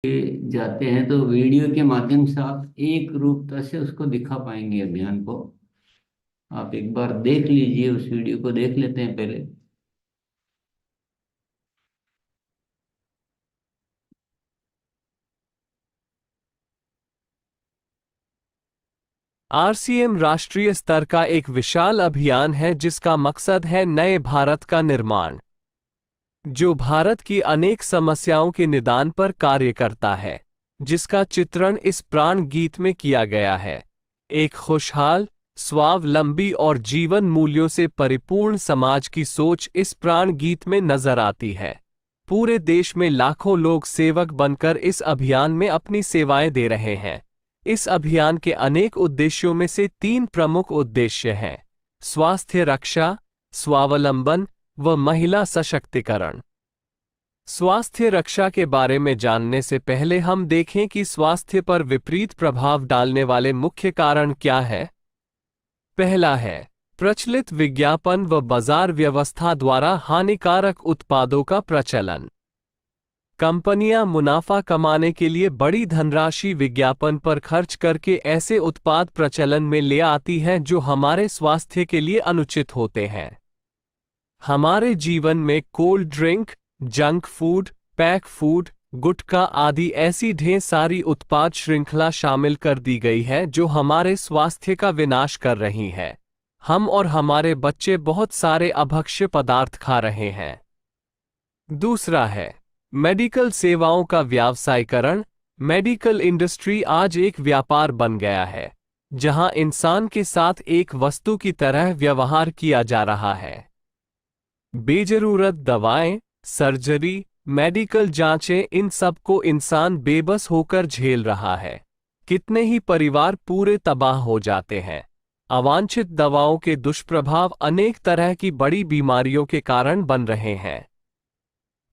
जाते हैं तो वीडियो के माध्यम से आप एक रूपता से उसको दिखा पाएंगे अभियान को। आप एक बार देख लीजिए, उस वीडियो को देख लेते हैं पहले। आरसीएम राष्ट्रीय स्तर का एक विशाल अभियान है जिसका मकसद है नए भारत का निर्माण, जो भारत की अनेक समस्याओं के निदान पर कार्य करता है, जिसका चित्रण इस प्राण गीत में किया गया है। एक खुशहाल, स्वावलंबी और जीवन मूल्यों से परिपूर्ण समाज की सोच इस प्राण गीत में नजर आती है। पूरे देश में लाखों लोग सेवक बनकर इस अभियान में अपनी सेवाएं दे रहे हैं। इस अभियान के अनेक उद्देश्यों में से 3 प्रमुख उद्देश्य हैं: स्वास्थ्य रक्षा, स्वावलंबन व महिला सशक्तिकरण। स्वास्थ्य रक्षा के बारे में जानने से पहले हम देखें कि स्वास्थ्य पर विपरीत प्रभाव डालने वाले मुख्य कारण क्या है। पहला है प्रचलित विज्ञापन व बाजार व्यवस्था द्वारा हानिकारक उत्पादों का प्रचलन। कंपनियां मुनाफा कमाने के लिए बड़ी धनराशि विज्ञापन पर खर्च करके ऐसे उत्पाद प्रचलन में ले आती हैं जो हमारे स्वास्थ्य के लिए अनुचित होते हैं। हमारे जीवन में cold drink, junk food, pack food, गुटखा आदि ऐसी ढेर सारी उत्पाद श्रृंखला शामिल कर दी गई है जो हमारे स्वास्थ्य का विनाश कर रही है। हम और हमारे बच्चे बहुत सारे अभक्ष्य पदार्थ खा रहे हैं। दूसरा है मेडिकल सेवाओं का व्यावसायीकरण। मेडिकल इंडस्ट्री आज एक व्यापार बन गया है, जहां इंसान के साथ एक वस्तु की तरह व्यवहार किया जा रहा है। बेजरूरत दवाएं, सर्जरी, मेडिकल जांचें, इन सब को इंसान बेबस होकर झेल रहा है। कितने ही परिवार पूरे तबाह हो जाते हैं। अवांछित दवाओं के दुष्प्रभाव अनेक तरह की बड़ी बीमारियों के कारण बन रहे हैं।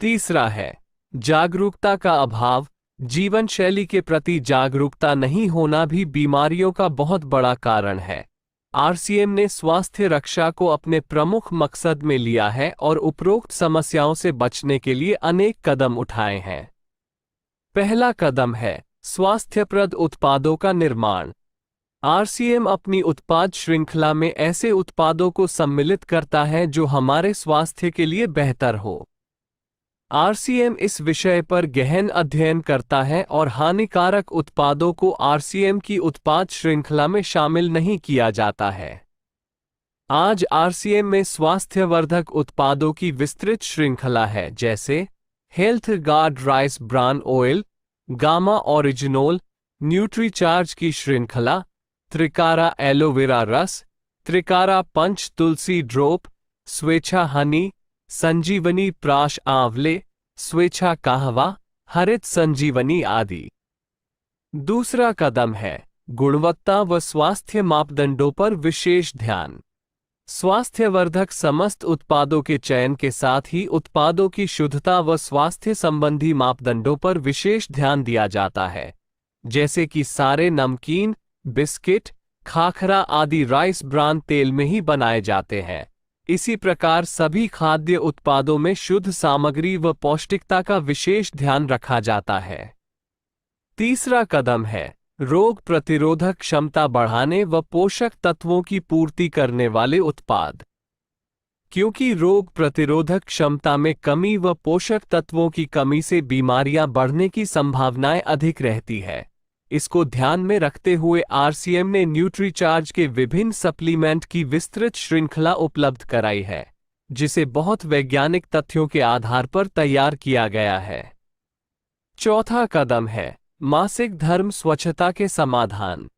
तीसरा है जागरूकता का अभाव। जीवन शैली के प्रति जागरूकता नहीं होना भी बीमारियों का बहुत बड़ा कारण है। आरसीएम ने स्वास्थ्य रक्षा को अपने प्रमुख मकसद में लिया है और उपरोक्त समस्याओं से बचने के लिए अनेक कदम उठाए हैं। पहला कदम है स्वास्थ्यप्रद उत्पादों का निर्माण। आरसीएम अपनी उत्पाद श्रृंखला में ऐसे उत्पादों को सम्मिलित करता है जो हमारे स्वास्थ्य के लिए बेहतर हो। आरसीएम इस विषय पर गहन अध्ययन करता है और हानिकारक उत्पादों को आरसीएम की उत्पाद श्रृंखला में शामिल नहीं किया जाता है। आज आरसीएम में स्वास्थ्यवर्धक उत्पादों की विस्तृत श्रृंखला है, जैसे health guard rice bran oil, gamma oryzanol, Nutricharge की श्रृंखला, त्रिकारा एलोवेरा रस, त्रिकारा पंच तुलसी ड्रॉप, स्वेच्छा हनी, संजीवनी प्राश आंवले, स्वेच्छा कहवा, हरित संजीवनी आदि। दूसरा कदम है गुणवत्ता व स्वास्थ्य मापदंडों पर विशेष ध्यान। स्वास्थ्यवर्धक समस्त उत्पादों के चयन के साथ ही उत्पादों की शुद्धता व स्वास्थ्य संबंधी मापदंडों पर विशेष ध्यान दिया जाता है, जैसे कि सारे नमकीन, बिस्किट, खाखरा आदि राइस ब्रान तेल में ही बनाए जाते हैं। इसी प्रकार सभी खाद्य उत्पादों में शुद्ध सामग्री व पौष्टिकता का विशेष ध्यान रखा जाता है। तीसरा कदम है रोग प्रतिरोधक क्षमता बढ़ाने व पोषक तत्वों की पूर्ति करने वाले उत्पाद। क्योंकि रोग प्रतिरोधक क्षमता में कमी व पोषक तत्वों की कमी से बीमारियां बढ़ने की संभावनाएं अधिक रहती है, इसको ध्यान में रखते हुए आरसीएम ने न्यूट्रीचार्ज के विभिन्न सप्लीमेंट की विस्तृत श्रृंखला उपलब्ध कराई है, जिसे बहुत वैज्ञानिक तथ्यों के आधार पर तैयार किया गया है। चौथा कदम है मासिक धर्म स्वच्छता के समाधान।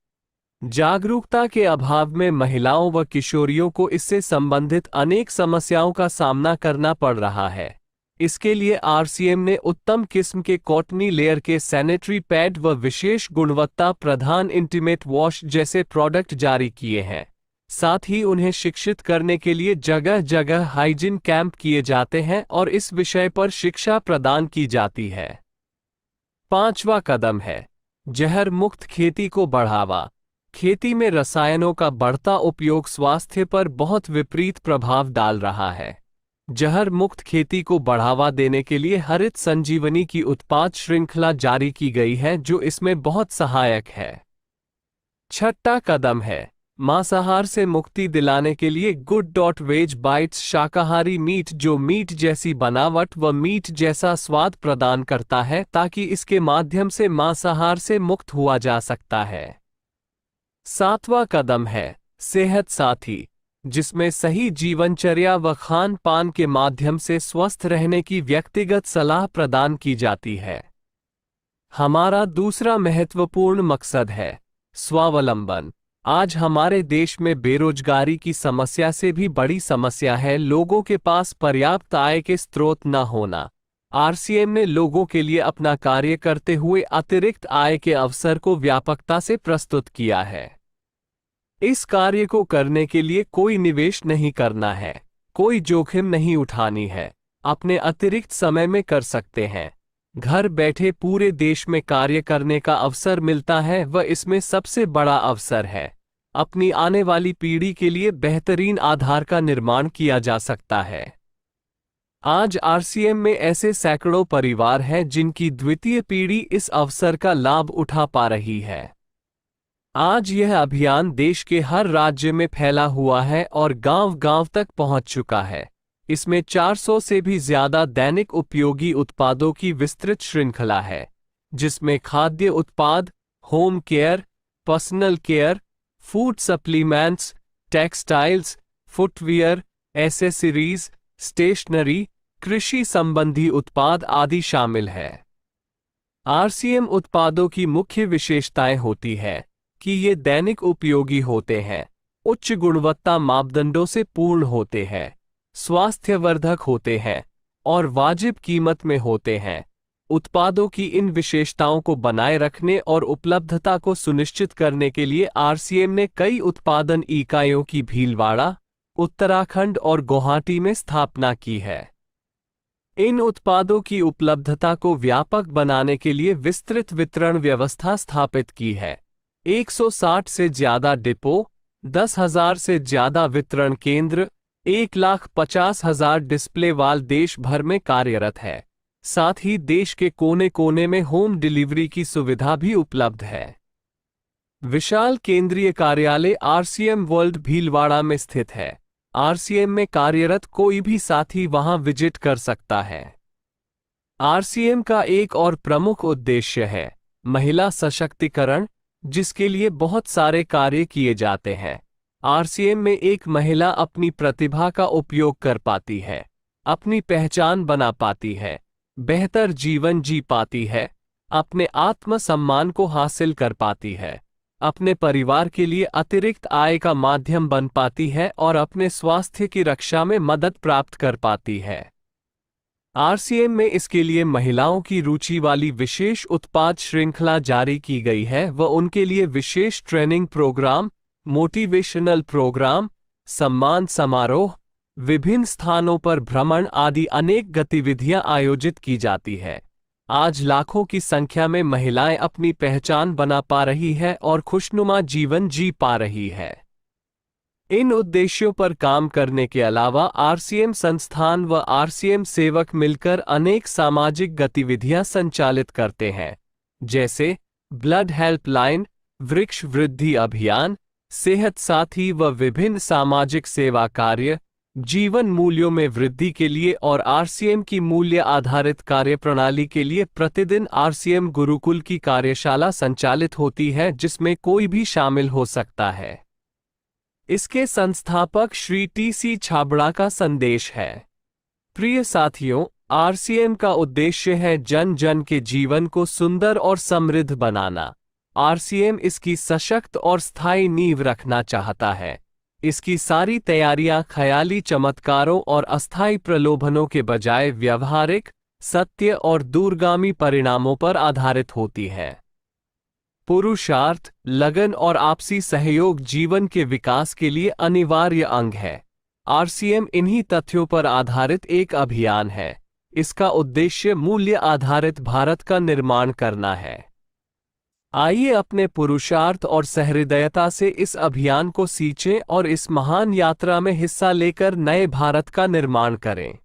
जागरूकता के अभाव में महिलाओं व किशोरियों को इससे संबंधित अनेक समस्याओं का सामना करना पड़ रहा है। इसके लिए आरसीएम ने उत्तम किस्म के कॉटनी लेयर के सैनिटरी पैड व विशेष गुणवत्ता प्रधान इंटीमेट वॉश जैसे प्रोडक्ट जारी किए हैं। साथ ही उन्हें शिक्षित करने के लिए जगह जगह हाइजीन कैंप किए जाते हैं और इस विषय पर शिक्षा प्रदान की जाती है। पांचवा कदम है जहर मुक्त खेती को बढ़ावा। खेती में रसायनों का बढ़ता उपयोग स्वास्थ्य पर बहुत विपरीत प्रभाव डाल रहा है। जहर मुक्त खेती को बढ़ावा देने के लिए हरित संजीवनी की उत्पाद श्रृंखला जारी की गई है जो इसमें बहुत सहायक है। छठा कदम है मांसाहार से मुक्ति दिलाने के लिए गुड.वेज बाइट्स शाकाहारी मीट जो मीट जैसी बनावट व मीट जैसा स्वाद प्रदान करता है ताकि इसके माध्यम से मांसाहार से मुक्त हुआ जा सकता है। सातवां कदम है सेहत साथी जिसमें सही जीवनचर्या व खान पान के माध्यम से स्वस्थ रहने की व्यक्तिगत सलाह प्रदान की जाती है। हमारा दूसरा महत्वपूर्ण मकसद है स्वावलंबन। आज हमारे देश में बेरोजगारी की समस्या से भी बड़ी समस्या है लोगों के पास पर्याप्त आय के स्रोत न होना। आरसीएम ने लोगों के लिए अपना कार्य करते हुए अतिरिक्त आय के अवसर को व्यापकता से प्रस्तुत किया है। इस कार्य को करने के लिए कोई निवेश नहीं करना है, कोई जोखिम नहीं उठानी है, अपने अतिरिक्त समय में कर सकते हैं। घर बैठे पूरे देश में कार्य करने का अवसर मिलता है व इसमें सबसे बड़ा अवसर है अपनी आने वाली पीढ़ी के लिए बेहतरीन आधार का निर्माण किया जा सकता है। आज आरसीएम में ऐसे सैकड़ों परिवार हैं जिनकी द्वितीय पीढ़ी इस अवसर का लाभ उठा पा रही है। आज यह अभियान देश के हर राज्य में फैला हुआ है और गांव-गांव तक पहुंच चुका है। इसमें 400 से भी ज्यादा दैनिक उपयोगी उत्पादों की विस्तृत श्रृंखला है जिसमें खाद्य उत्पाद, home care, personal care, food supplements, textiles, footwear, accessories, stationery, कृषि संबंधी उत्पाद आदि शामिल है। आरसीएम उत्पादों की मुख्य विशेषताएं होती है कि ये दैनिक उपयोगी होते हैं, उच्च गुणवत्ता मापदंडों से पूर्ण होते हैं, स्वास्थ्यवर्धक होते हैं और वाजिब कीमत में होते हैं। उत्पादों की इन विशेषताओं को बनाए रखने और उपलब्धता को सुनिश्चित करने के लिए आरसीएम ने कई उत्पादन इकाइयों की भीलवाड़ा, उत्तराखंड और गुवाहाटी में स्थापना की है। इन उत्पादों की उपलब्धता को व्यापक बनाने के लिए विस्तृत वितरण व्यवस्था स्थापित की है। 160 से ज्यादा डिपो, 10,000 से ज्यादा वितरण केंद्र, 1,50,000 डिस्प्ले वाल देश भर में कार्यरत है। साथ ही देश के कोने कोने में होम डिलीवरी की सुविधा भी उपलब्ध है। विशाल केंद्रीय कार्यालय आरसीएम वर्ल्ड भीलवाड़ा में स्थित है। आरसीएम में कार्यरत कोई भी साथी वहां विजिट कर सकता है। आरसीएम का एक और प्रमुख उद्देश्य है महिला सशक्तिकरण, जिसके लिए बहुत सारे कार्य किए जाते हैं। आरसीएम में एक महिला अपनी प्रतिभा का उपयोग कर पाती है, अपनी पहचान बना पाती है, बेहतर जीवन जी पाती है, अपने आत्मसम्मान को हासिल कर पाती है, अपने परिवार के लिए अतिरिक्त आय का माध्यम बन पाती है और अपने स्वास्थ्य की रक्षा में मदद प्राप्त कर पाती है। आरसीएम में इसके लिए महिलाओं की रुचि वाली विशेष उत्पाद श्रृंखला जारी की गई है व उनके लिए विशेष ट्रेनिंग प्रोग्राम, मोटिवेशनल प्रोग्राम, सम्मान समारोह, विभिन्न स्थानों पर भ्रमण आदि अनेक गतिविधियां आयोजित की जाती है। आज लाखों की संख्या में महिलाएं अपनी पहचान बना पा रही है और खुशनुमा जीवन जी पा रही है। इन उद्देश्यों पर काम करने के अलावा आरसीएम संस्थान व आरसीएम सेवक मिलकर अनेक सामाजिक गतिविधियां संचालित करते हैं, जैसे ब्लड हेल्पलाइन, वृक्ष वृद्धि अभियान, सेहत साथी व विभिन्न सामाजिक सेवा कार्य, जीवन मूल्यों में वृद्धि के लिए और आरसीएम की मूल्य आधारित कार्यप्रणाली के लिए प्रतिदिन आरसीएम गुरुकुल की कार्यशाला संचालित होती है जिसमें कोई भी शामिल हो सकता है। इसके संस्थापक श्री टी.सी. छाबड़ा का संदेश है। प्रिय साथियों, आरसीएम का उद्देश्य है जन जन के जीवन को सुंदर और समृद्ध बनाना। आरसीएम इसकी सशक्त और स्थायी नींव रखना चाहता है। इसकी सारी तैयारियां ख्याली चमत्कारों और अस्थायी प्रलोभनों के बजाय व्यवहारिक, सत्य और दूरगामी परिणामों पर आधारित होती है। पुरुषार्थ, लगन और आपसी सहयोग जीवन के विकास के लिए अनिवार्य अंग है। आरसीएम इन्हीं तथ्यों पर आधारित एक अभियान है। इसका उद्देश्य मूल्य आधारित भारत का निर्माण करना है। आइए अपने पुरुषार्थ और सहृदयता से इस अभियान को सींचें और इस महान यात्रा में हिस्सा लेकर नए भारत का निर्माण करें।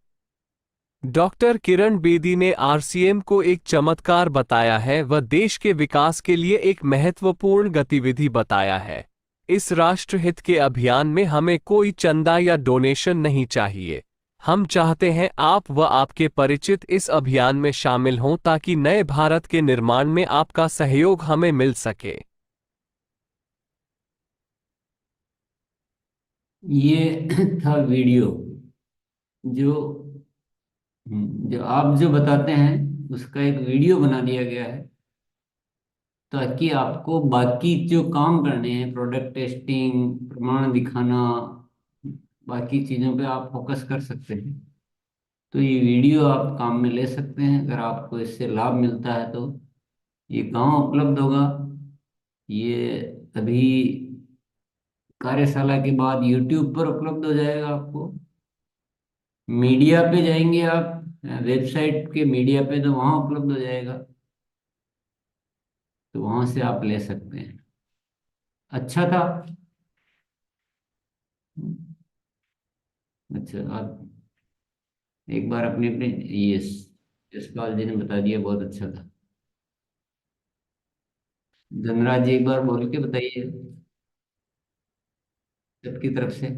डॉक्टर किरण बेदी ने आरसीएम को एक चमत्कार बताया है, वह देश के विकास के लिए एक महत्वपूर्ण गतिविधि बताया है। इस राष्ट्रहित के अभियान में हमें कोई चंदा या डोनेशन नहीं चाहिए। हम चाहते हैं आप व आपके परिचित इस अभियान में शामिल हों ताकि नए भारत के निर्माण में आपका सहयोग हमें मिल सके। ये था वीडियो जो जो आप जो बताते हैं उसका एक वीडियो बना दिया गया है, ताकि आपको बाकी जो काम करने हैं, प्रोडक्ट टेस्टिंग, प्रमाण दिखाना, बाकी चीज़ों पे आप फोकस कर सकते हैं। तो ये वीडियो आप काम में ले सकते हैं अगर आपको इससे लाभ मिलता है तो। ये कहाँ उपलब्ध होगा? ये अभी कार्यशाला के बाद यूट्यूब पर उपलब्ध हो जाएगा आपको। मीडिया पे जाएंगे आप, वेबसाइट के मीडिया पे, तो वहाँ उपलब्ध हो जाएगा, तो वहाँ से आप ले सकते हैं। अच्छा था। अच्छा, आप एक बार अपने अपने, ये यशपाल जी ने बता दिया, बहुत अच्छा था। धनराज जी एक बार बोल के बताइए सबकी तरफ से।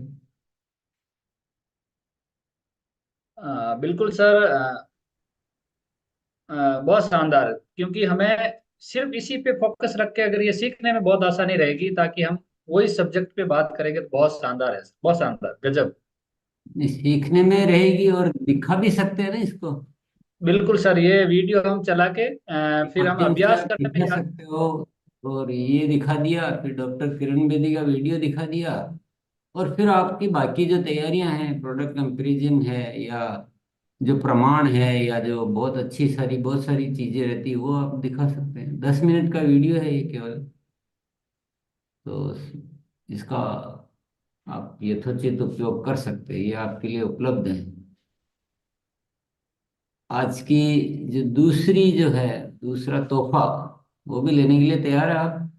बिल्कुल सर। बहुत शानदार, क्योंकि हमें सिर्फ इसी पे फोकस रख के अगर ये सीखने में बहुत आसानी रहेगी, ताकि हम वही सब्जेक्ट पे बात करेंगे, तो बहुत शानदार है, बहुत शानदार, गजब। सीखने में रहेगी और दिखा भी सकते हैं ना इसको। बिल्कुल सर, ये वीडियो हम चला के फिर हम माध्यम से अभ्यास आप करने में दिखा सकते हो। और ये दिखा दिया, फिर डॉक्टर किरण बेदी का वीडियो दिखा दिया, और फिर आपकी बाकी जो तैयारियां हैं, प्रोडक्ट कंपैरिजन है, या जो प्रमाण है, या जो बहुत सारी चीजें रहती है, वो आप दिखा सकते हैं। 10 मिनट का वीडियो है ये केवल। तो इसका आप यथोचित उपयोग कर सकते हैं, ये आपके लिए उपलब्ध है। आज की जो दूसरी जो है, दूसरा तोहफा, वो भी लेने के लिए तैयार है आप?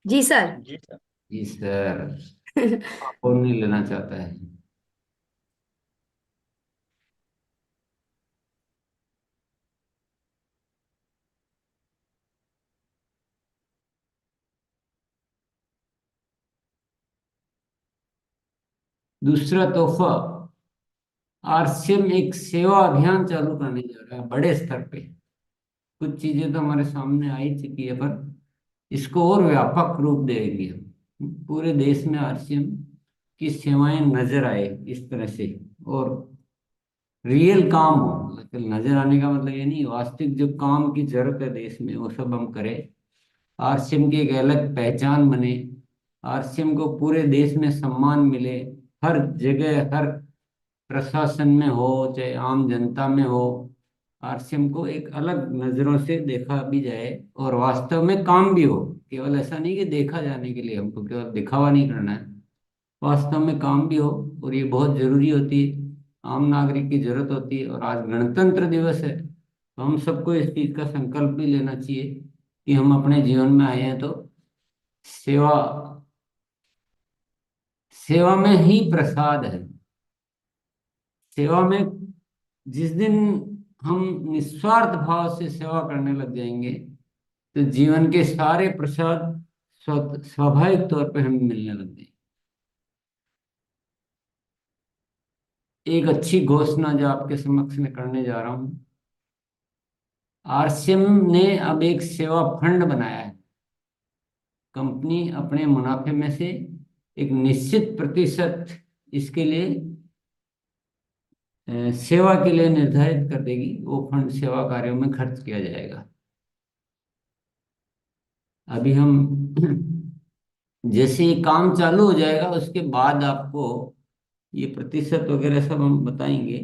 जी सर। जी सर। जी सर। कौन नहीं लेना चाहता है? दूसरा तोहफा, आरसीएम एक सेवा अभियान चालू करने जा रहा है बड़े स्तर पे। कुछ चीजें तो हमारे सामने आ ही चुकी है, पर इसको और व्यापक रूप देंगे हम। पूरे देश में आरसीएम की सेवाएं नजर आए इस तरह से, और रियल काम हो। मतलब नजर आने का मतलब ये नहीं, वास्तविक जो काम की जरूरत है देश में, वो सब हम करें। आरसीएम की एक अलग पहचान बने, आरसीएम को पूरे देश में सम्मान मिले, हर जगह, हर प्रशासन में हो चाहे आम जनता में हो, आरसीएम को एक अलग नजरों से देखा भी जाए, और वास्तव में काम भी हो। केवल ऐसा नहीं कि देखा जाने के लिए, हमको केवल दिखावा नहीं करना है, वास्तव में काम भी हो। और ये बहुत जरूरी होती है, आम नागरिक की जरूरत होती है। और आज गणतंत्र दिवस है, तो हम सबको इस चीज का संकल्प भी लेना चाहिए कि हम अपने जीवन में आए हैं तो सेवा, सेवा में ही प्रसाद है। सेवा में जिस दिन हम निस्वार्थ भाव से सेवा करने लग जाएंगे, तो जीवन के सारे प्रसाद स्वाभाविक तौर पे हमें मिलने लग जाएंगे। एक अच्छी घोषणा जो आपके समक्ष में करने जा रहा हूं, आरसीएम ने अब एक सेवा फंड बनाया है। कंपनी अपने मुनाफे में से एक निश्चित प्रतिशत इसके लिए सेवा के लिए निर्धारित कर देगी। वो फंड सेवा कार्यों में खर्च किया जाएगा। अभी हम जैसे ये काम चालू हो जाएगा, उसके बाद आपको ये प्रतिशत वगैरह सब हम बताएंगे।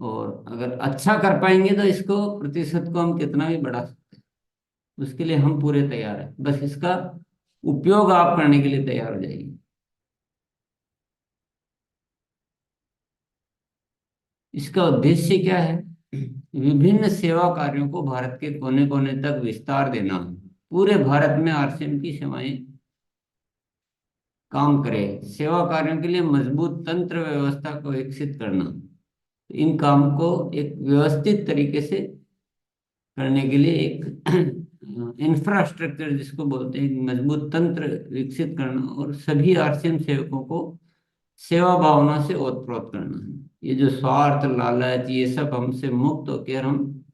और अगर अच्छा कर पाएंगे तो इसको प्रतिशत को हम कितना भी बढ़ा सकते हैं, उसके लिए हम पूरे तैयार हैं। बस इसका उपयोग आप करने के लिए तैयार हो जाइए। इसका उद्देश्य क्या है? विभिन्न सेवा कार्यों को भारत के कोने कोने तक विस्तार देना, पूरे भारत में आरसीएम की सेवाएं काम करें, सेवा कार्यों के लिए मजबूत तंत्र व्यवस्था को विकसित करना, इन काम को एक व्यवस्थित तरीके से करने के लिए एक इंफ्रास्ट्रक्चर जिसको बोलते हैं, एक मजबूत तंत्र विकसित करना, और सभी आरसीएम सेवकों को सेवा भावना से ओतप्रोत करना है। ये जो स्वार्थ, लालच, ये सब हमसे मुक्त होकर हम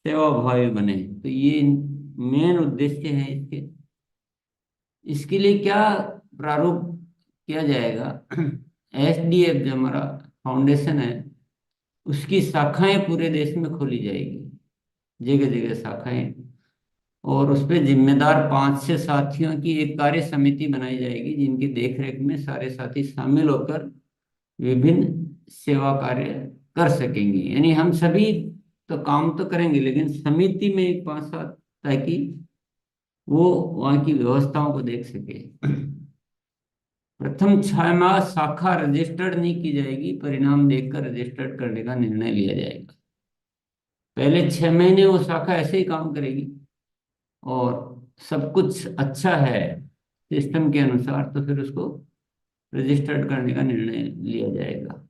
सेवा भावी बने, तो ये मेन उद्देश्य है इसके। इसके लिए क्या प्रारूप किया जाएगा? एसडीएफ जो हमारा फाउंडेशन है, उसकी शाखाएं पूरे देश में खोली जाएगी, जगह जगह शाखाएं, और उस पे जिम्मेदार 5 से साथियों की एक कार्य समिति बनाई जाएगी, जिनकी देखरेख में सारे साथी शामिल होकर विभिन्न सेवा कार्य कर सकेंगे। यानी हम सभी तो काम तो करेंगे, लेकिन समिति में एक 5-7, ताकि वो वहाँ की व्यवस्थाओं को देख सके। प्रथम 6 माह शाखा रजिस्टर्ड नहीं की जाएगी, परिणाम देखकर रजिस्टर्ड करने का निर्णय लिया जाएगा। पहले 6 महीने वो शाखा ऐसे ही काम करेगी, और सब कुछ अच्छा है सिस्टम के अनुसार, तो फिर उसको रजिस्टर्ड करने का निर्णय लिया जाएगा।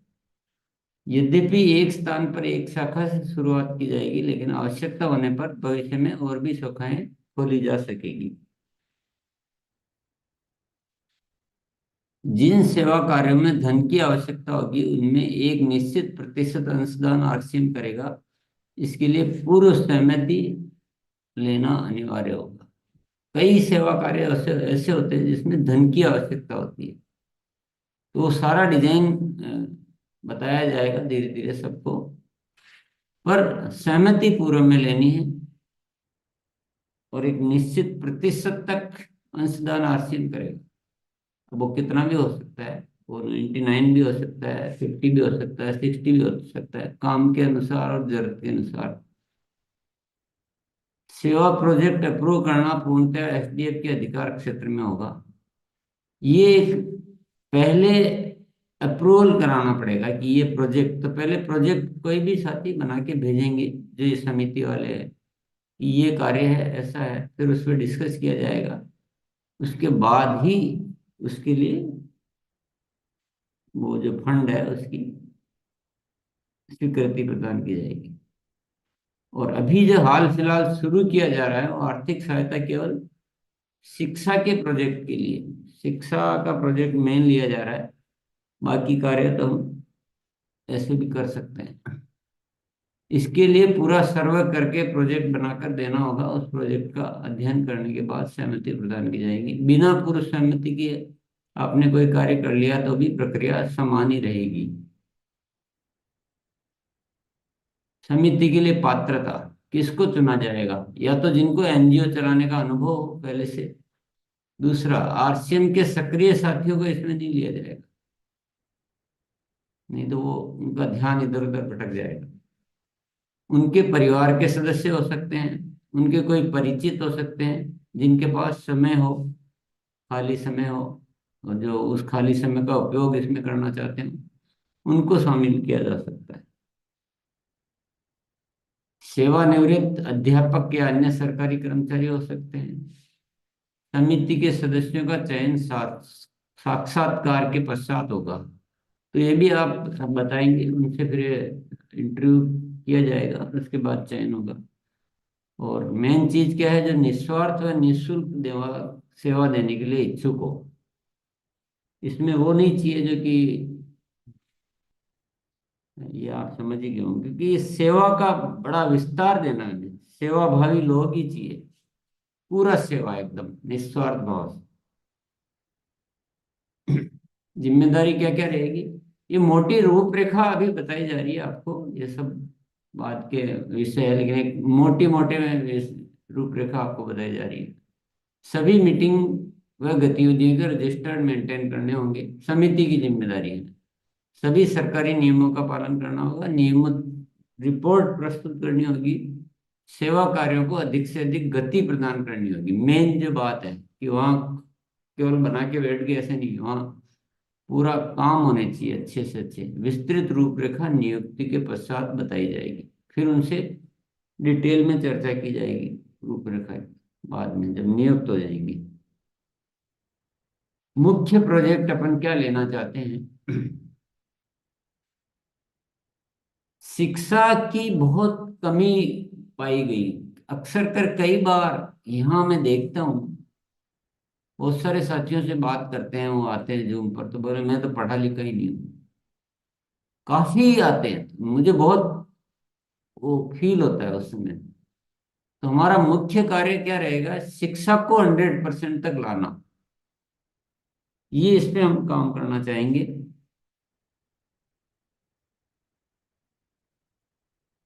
यद्यपि एक स्थान पर एक शाखा से शुरुआत की जाएगी, लेकिन आवश्यकता होने पर भविष्य में और भी शाखाएं खोली जा सकेगी। जिन सेवा कार्यों में धन की आवश्यकता होगी, उनमें एक निश्चित प्रतिशत अंशदान आरसीएम करेगा। इसके लिए पूर्व सहमति लेना अनिवार्य होगा। कई सेवा कार्य ऐसे ऐसे होते हैं जिसमें धन की आवश्यकता होती है, तो वो सारा डिजाइन बताया जाएगा धीरे धीरे सबको, पर सहमति पूर्व में लेनी है, और एक निश्चित प्रतिशत तक अंशदान आरसीएम करेगा। अब वो कितना भी हो सकता है, वो 99 भी हो सकता है, 50 भी हो सकता है, 60 भी हो सकता है, काम के अनुसार और जरूरत के अनुसार। सेवा प्रोजेक्ट अप्रूव करना पूर्णतः एसडीएफ के अधिकार क्षेत्र में होगा। ये एक पहले अप्रूवल कराना पड़ेगा कि ये प्रोजेक्ट, तो पहले प्रोजेक्ट कोई भी साथी बना के भेजेंगे जो ये समिति वाले हैं, कि ये कार्य है, ऐसा है, फिर उस पर डिस्कस किया जाएगा। उसके बाद ही उसके लिए वो जो फंड है उसकी स्वीकृति प्रदान की जाएगी। और अभी जो हाल फिलहाल शुरू किया जा रहा है, वो आर्थिक सहायता केवल शिक्षा के प्रोजेक्ट के लिए, शिक्षा का प्रोजेक्ट मेन लिया जा रहा है। बाकी कार्य तो हम ऐसे भी कर सकते हैं। इसके लिए पूरा सर्वे करके प्रोजेक्ट बनाकर देना होगा। उस प्रोजेक्ट का अध्ययन करने के बाद सहमति प्रदान की जाएगी। बिना पूर्व सहमति के आपने कोई कार्य कर लिया तो भी प्रक्रिया समान ही रहेगी। समिति के लिए पात्रता, किसको चुना जाएगा? या तो जिनको एनजीओ चलाने का अनुभव हो पहले से। दूसरा, आरसीएम के सक्रिय साथियों को इसमें नहीं लिया जाएगा, नहीं तो वो उनका ध्यान इधर उधर भटक जाएगा। उनके परिवार के सदस्य हो सकते हैं, उनके कोई परिचित हो सकते हैं, जिनके पास समय हो, खाली समय हो, और जो उस खाली समय का उपयोग इसमें करना चाहते हैं, उनको शामिल किया जा सकता है। सेवानिवृत्त अध्यापक या अन्य सरकारी कर्मचारी हो सकते हैं। समिति के सदस्यों का चयन साक्षात्कार के पश्चात होगा, तो ये भी आप बताएंगे, उनसे फिर इंटरव्यू किया जाएगा, उसके बाद चयन होगा। और मेन चीज क्या है? जो निस्वार्थ व निःशुल्क सेवा देने के लिए इच्छुक हो। इसमें वो नहीं चाहिए जो कि, ये आप समझ ही गए होंगे, क्योंकि इस सेवा का बड़ा विस्तार देना है। सेवा भावी लोग ही चाहिए, पूरा सेवा एकदम निस्वार्थ भाव से। जिम्मेदारी क्या क्या रहेगी, ये मोटी रूपरेखा अभी बताई जा रही है आपको, ये सब बात के विषय है, लेकिन एक मोटी मोटे में रूपरेखा आपको बताई जा रही है। सभी मीटिंग व गतिविधियों के रजिस्टर्ड मेंटेन करने होंगे, समिति की जिम्मेदारी है। सभी सरकारी नियमों का पालन करना होगा, नियमित रिपोर्ट प्रस्तुत करनी होगी। सेवा कार्यों को अधिक से अधिक गति प्रदान करनी होगी। मेन जो बात है कि वहाँ केवल बना के बैठ गए ऐसे नहीं, वहाँ पूरा काम होने चाहिए अच्छे से अच्छे। विस्तृत रूपरेखा नियुक्ति के पश्चात बताई जाएगी। फिर उनसे डिटेल में चर्चा की जाएगी रूपरेखा की, बाद में जब नियुक्त हो जाएंगी। मुख्य प्रोजेक्ट अपन क्या लेना चाहते हैं? शिक्षा की बहुत कमी पाई गई। अक्सर कर कई बार यहाँ मैं देखता हूँ, बहुत सारे साथियों से बात करते हैं, वो आते हैं जूम पर तो बोले मैं तो पढ़ा लिखा ही नहीं हूँ। काफी आते हैं, मुझे बहुत वो फील होता है उस समय। तो हमारा मुख्य कार्य क्या रहेगा? शिक्षा को 100% तक लाना। ये इस पे हम काम करना चाहेंगे।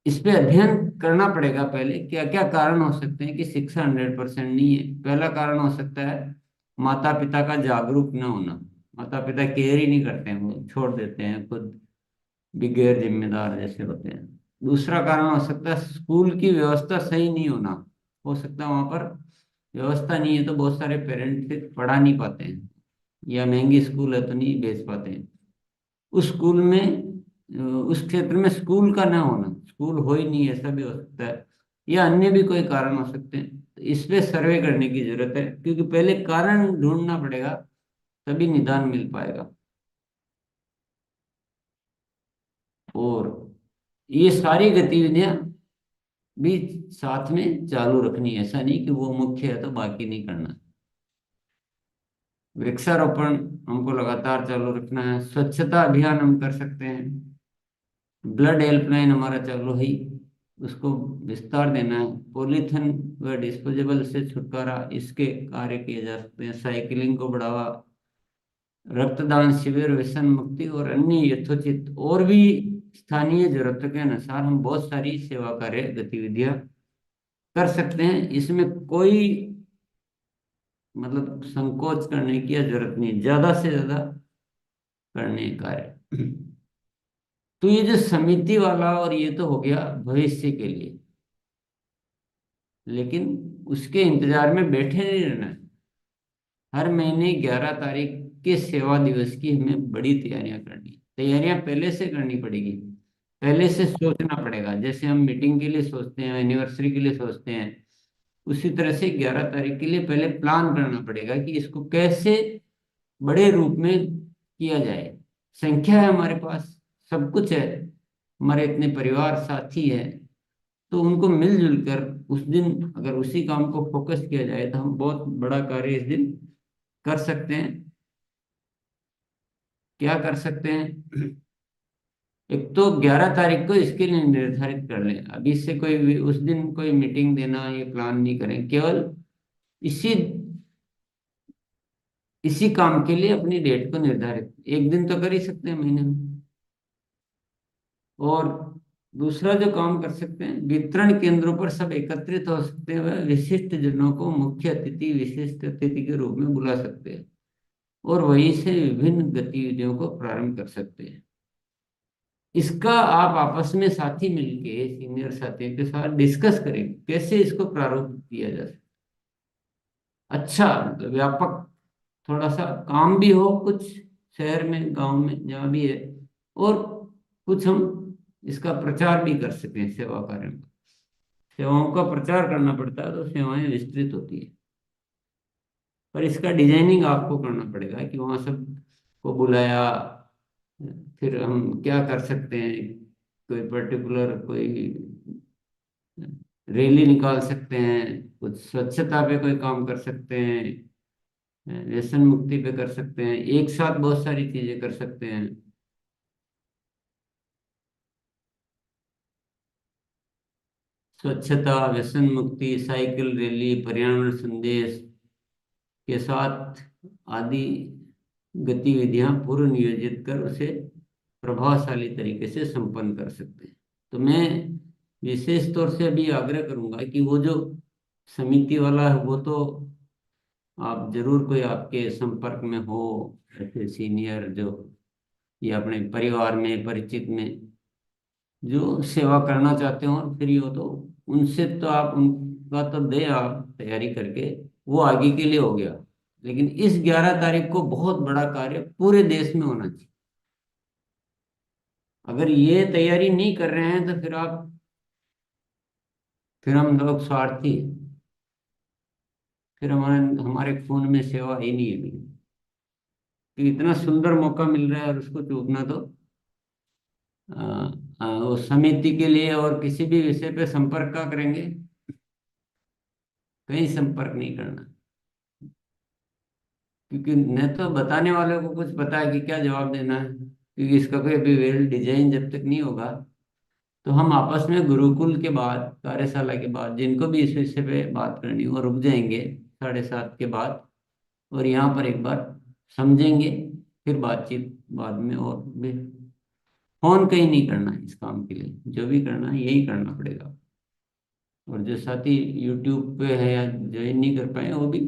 इस पे अध्ययन करना पड़ेगा पहले, क्या क्या कारण हो सकते हैं कि शिक्षा 100% नहीं है। पहला कारण हो सकता है माता पिता का जागरूक न होना। माता पिता केयर ही नहीं करते हैं, वो छोड़ देते हैं, खुद भी गैर जिम्मेदार जैसे होते हैं। दूसरा कारण हो सकता है स्कूल की व्यवस्था सही नहीं होना। हो सकता है वहां पर व्यवस्था नहीं है, तो बहुत सारे पेरेंट्स फिर पढ़ा नहीं पाते हैं, या महंगी स्कूल है तो नहीं भेज पाते हैं। उस स्कूल में उस क्षेत्र में स्कूल का ना होना, स्कूल हो ही नहीं, ऐसा भी हो सकता है। या अन्य भी कोई कारण हो सकते हैं। तो इस पे सर्वे करने की जरूरत है, क्योंकि पहले कारण ढूंढना पड़ेगा, तभी निदान मिल पाएगा। और ये सारी गतिविधियां भी साथ में चालू रखनी है, ऐसा नहीं कि वो मुख्य है तो बाकी नहीं करना। वृक्षारोपण हमको लगातार चालू रखना है। स्वच्छता अभियान हम कर सकते हैं। ब्लड हेल्पलाइन हमारा चालू है ही, उसको विस्तार देना है। पॉलीथिन व डिस्पोजेबल से छुटकारा, इसके कार्य किए जा सकते हैं। साइकिलिंग को बढ़ावा, रक्तदान शिविर, व्यसन मुक्ति और अन्य यथोचित और भी स्थानीय जरूरतों के अनुसार हम बहुत सारी सेवा कार्य गतिविधियां कर सकते हैं। इसमें कोई मतलब संकोच करने की जरूरत नहीं, ज्यादा से ज्यादा करने का कार्य। तो ये जो समिति वाला, और ये तो हो गया भविष्य के लिए, लेकिन उसके इंतजार में बैठे नहीं रहना है। हर महीने 11 तारीख के सेवा दिवस की हमें बड़ी तैयारियां करनी। तैयारियां पहले से करनी पड़ेगी, पहले से सोचना पड़ेगा। जैसे हम मीटिंग के लिए सोचते हैं, एनिवर्सरी के लिए सोचते हैं, उसी तरह से 11 तारीख के लिए पहले प्लान करना पड़ेगा कि इसको कैसे बड़े रूप में किया जाए। संख्या है हमारे पास, सब कुछ है, हमारे इतने परिवार साथी हैं, तो उनको मिलजुल कर उस दिन अगर उसी काम को फोकस किया जाए तो हम बहुत बड़ा कार्य इस दिन कर सकते हैं। क्या कर सकते हैं? एक तो 11 तारीख को इसके लिए निर्धारित कर लें, अभी से उस दिन कोई मीटिंग देना ये प्लान नहीं करें। केवल इसी इसी काम के लिए अपनी डेट को निर्धारित, एक दिन तो कर ही सकते हैं महीने में। और दूसरा जो काम कर सकते हैं, वितरण केंद्रों पर सब एकत्रित हो सकते हैं, वह विशिष्ट जनों को मुख्य अतिथि, विशिष्ट अतिथि के रूप में बुला सकते हैं, और वहीं से विभिन्न गतिविधियों को प्रारंभ कर सकते हैं। इसका आप आपस में साथी मिलके सीनियर साथियों के साथ डिस्कस करें कैसे इसको प्रारूप किया जा सकता है। अच्छा, मतलब व्यापक थोड़ा सा काम भी हो, कुछ शहर में गांव में जहाँ भी है, और कुछ हम इसका प्रचार भी कर सकें। सेवा कार्य में सेवाओं का प्रचार करना पड़ता है, तो सेवाएं विस्तृत होती है। पर इसका डिजाइनिंग आपको करना पड़ेगा कि वहाँ सब को बुलाया, फिर हम क्या कर सकते हैं, कोई पर्टिकुलर कोई रैली निकाल सकते हैं, कुछ स्वच्छता पे कोई काम कर सकते हैं, व्यसन मुक्ति पे कर सकते हैं, एक साथ बहुत सारी चीजें कर सकते हैं। स्वच्छता, व्यसन मुक्ति, साइकिल रैली, पर्यावरण संदेश के साथ आदि गतिविधियां पूर्व नियोजित कर उसे प्रभावशाली तरीके से संपन्न कर सकते हैं। तो मैं विशेष तौर से अभी आग्रह करूंगा कि वो जो समिति वाला है, वो तो आप जरूर कोई आपके संपर्क में हो, ऐसे सीनियर जो, या अपने परिवार में परिचित में जो सेवा करना चाहते हो और फ्री हो, तो उनसे तो आप उनका तो दे आप तैयारी करके, वो आगे के लिए हो गया। लेकिन इस 11 तारीख को बहुत बड़ा कार्य पूरे देश में होना चाहिए। अगर ये तैयारी नहीं कर रहे हैं तो फिर आप फिर हम लोग स्वार्थी, फिर हमारे हमारे खून में सेवा ही नहीं है बिल्कुल। कि इतना सुंदर मौका मिल रहा है और उसको चूकना तो वो समिति के लिए और किसी भी विषय पे संपर्क का करेंगे, कहीं संपर्क नहीं करना। क्योंकि न तो बताने वाले को कुछ पता है कि क्या जवाब देना है, क्योंकि इसका कोई अभी वेल डिजाइन जब तक नहीं होगा। तो हम आपस में गुरुकुल के बाद, कार्यशाला के बाद, जिनको भी इस विषय पे बात करनी हो रुक जाएंगे 7:30 के बाद, और यहाँ पर एक बार समझेंगे। फिर बातचीत बाद में, और भी फोन कहीं नहीं करना है इस काम के लिए, जो भी करना है यही करना पड़ेगा। और जो साथी यूट्यूब पे है या ज्वाइन नहीं कर पाए, वो भी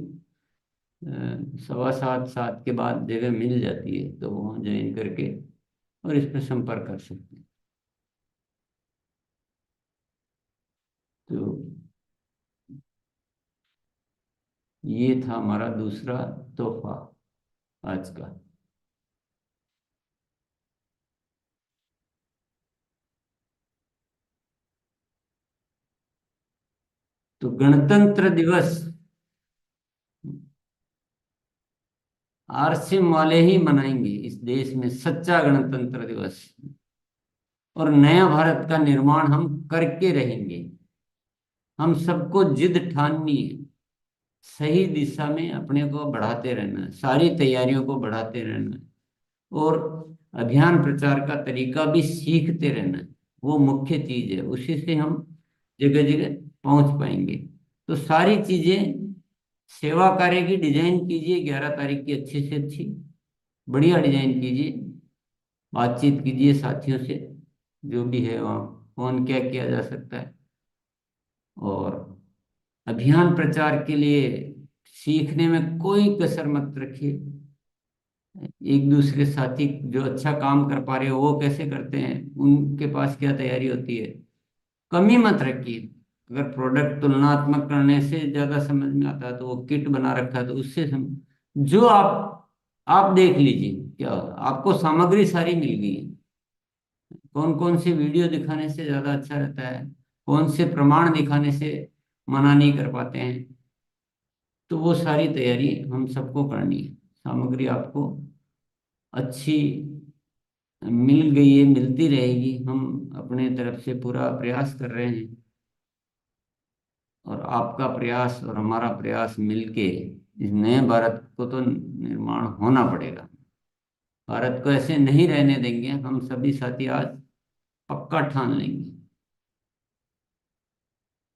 7:15 के बाद जगह मिल जाती है, तो वहाँ ज्वाइन करके और इस पर संपर्क कर सकते हैं। तो ये था हमारा दूसरा तोहफा आज का। तो गणतंत्र दिवस आरसीएम वाले ही मनाएंगे इस देश में, सच्चा गणतंत्र दिवस। और नया भारत का निर्माण हम करके रहेंगे। हम सबको जिद ठाननी है, सही दिशा में अपने को बढ़ाते रहना है, सारी तैयारियों को बढ़ाते रहना है, और अभियान प्रचार का तरीका भी सीखते रहना है। वो मुख्य चीज है, उसी से हम जगह जगह पहुंच पाएंगे। तो सारी चीजें, सेवा कार्य की डिजाइन कीजिए 11 तारीख की अच्छी से अच्छी, बढ़िया डिजाइन कीजिए, बातचीत कीजिए साथियों से, जो भी है वहाँ फोन क्या किया जा सकता है। और अभियान प्रचार के लिए सीखने में कोई कसर मत रखिए। एक दूसरे साथी जो अच्छा काम कर पा रहे हो वो कैसे करते हैं, उनके पास क्या तैयारी होती है, कमी मत रखिए। अगर प्रोडक्ट तुलनात्मक करने से ज्यादा समझ में आता है तो वो किट बना रखा है, तो उससे जो आप देख लीजिए, क्या आपको सामग्री सारी मिल गई है। कौन कौन से वीडियो दिखाने से ज्यादा अच्छा रहता है, कौन से प्रमाण दिखाने से मना नहीं कर पाते हैं, तो वो सारी तैयारी हम सबको करनी है। सामग्री आपको अच्छी मिल गई है, मिलती रहेगी। हम अपने तरफ से पूरा प्रयास कर रहे हैं, और आपका प्रयास और हमारा प्रयास मिलके इस नए भारत को तो निर्माण होना पड़ेगा। भारत को ऐसे नहीं रहने देंगे, हम सभी साथी आज पक्का ठान लेंगे।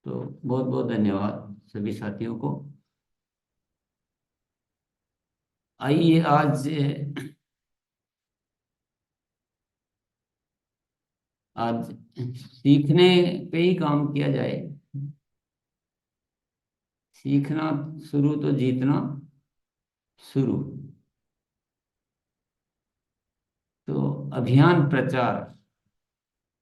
तो बहुत बहुत धन्यवाद सभी साथियों को। आइए आज आज सीखने पे ही काम किया जाए। सीखना शुरू तो जीतना शुरू। तो अभियान प्रचार,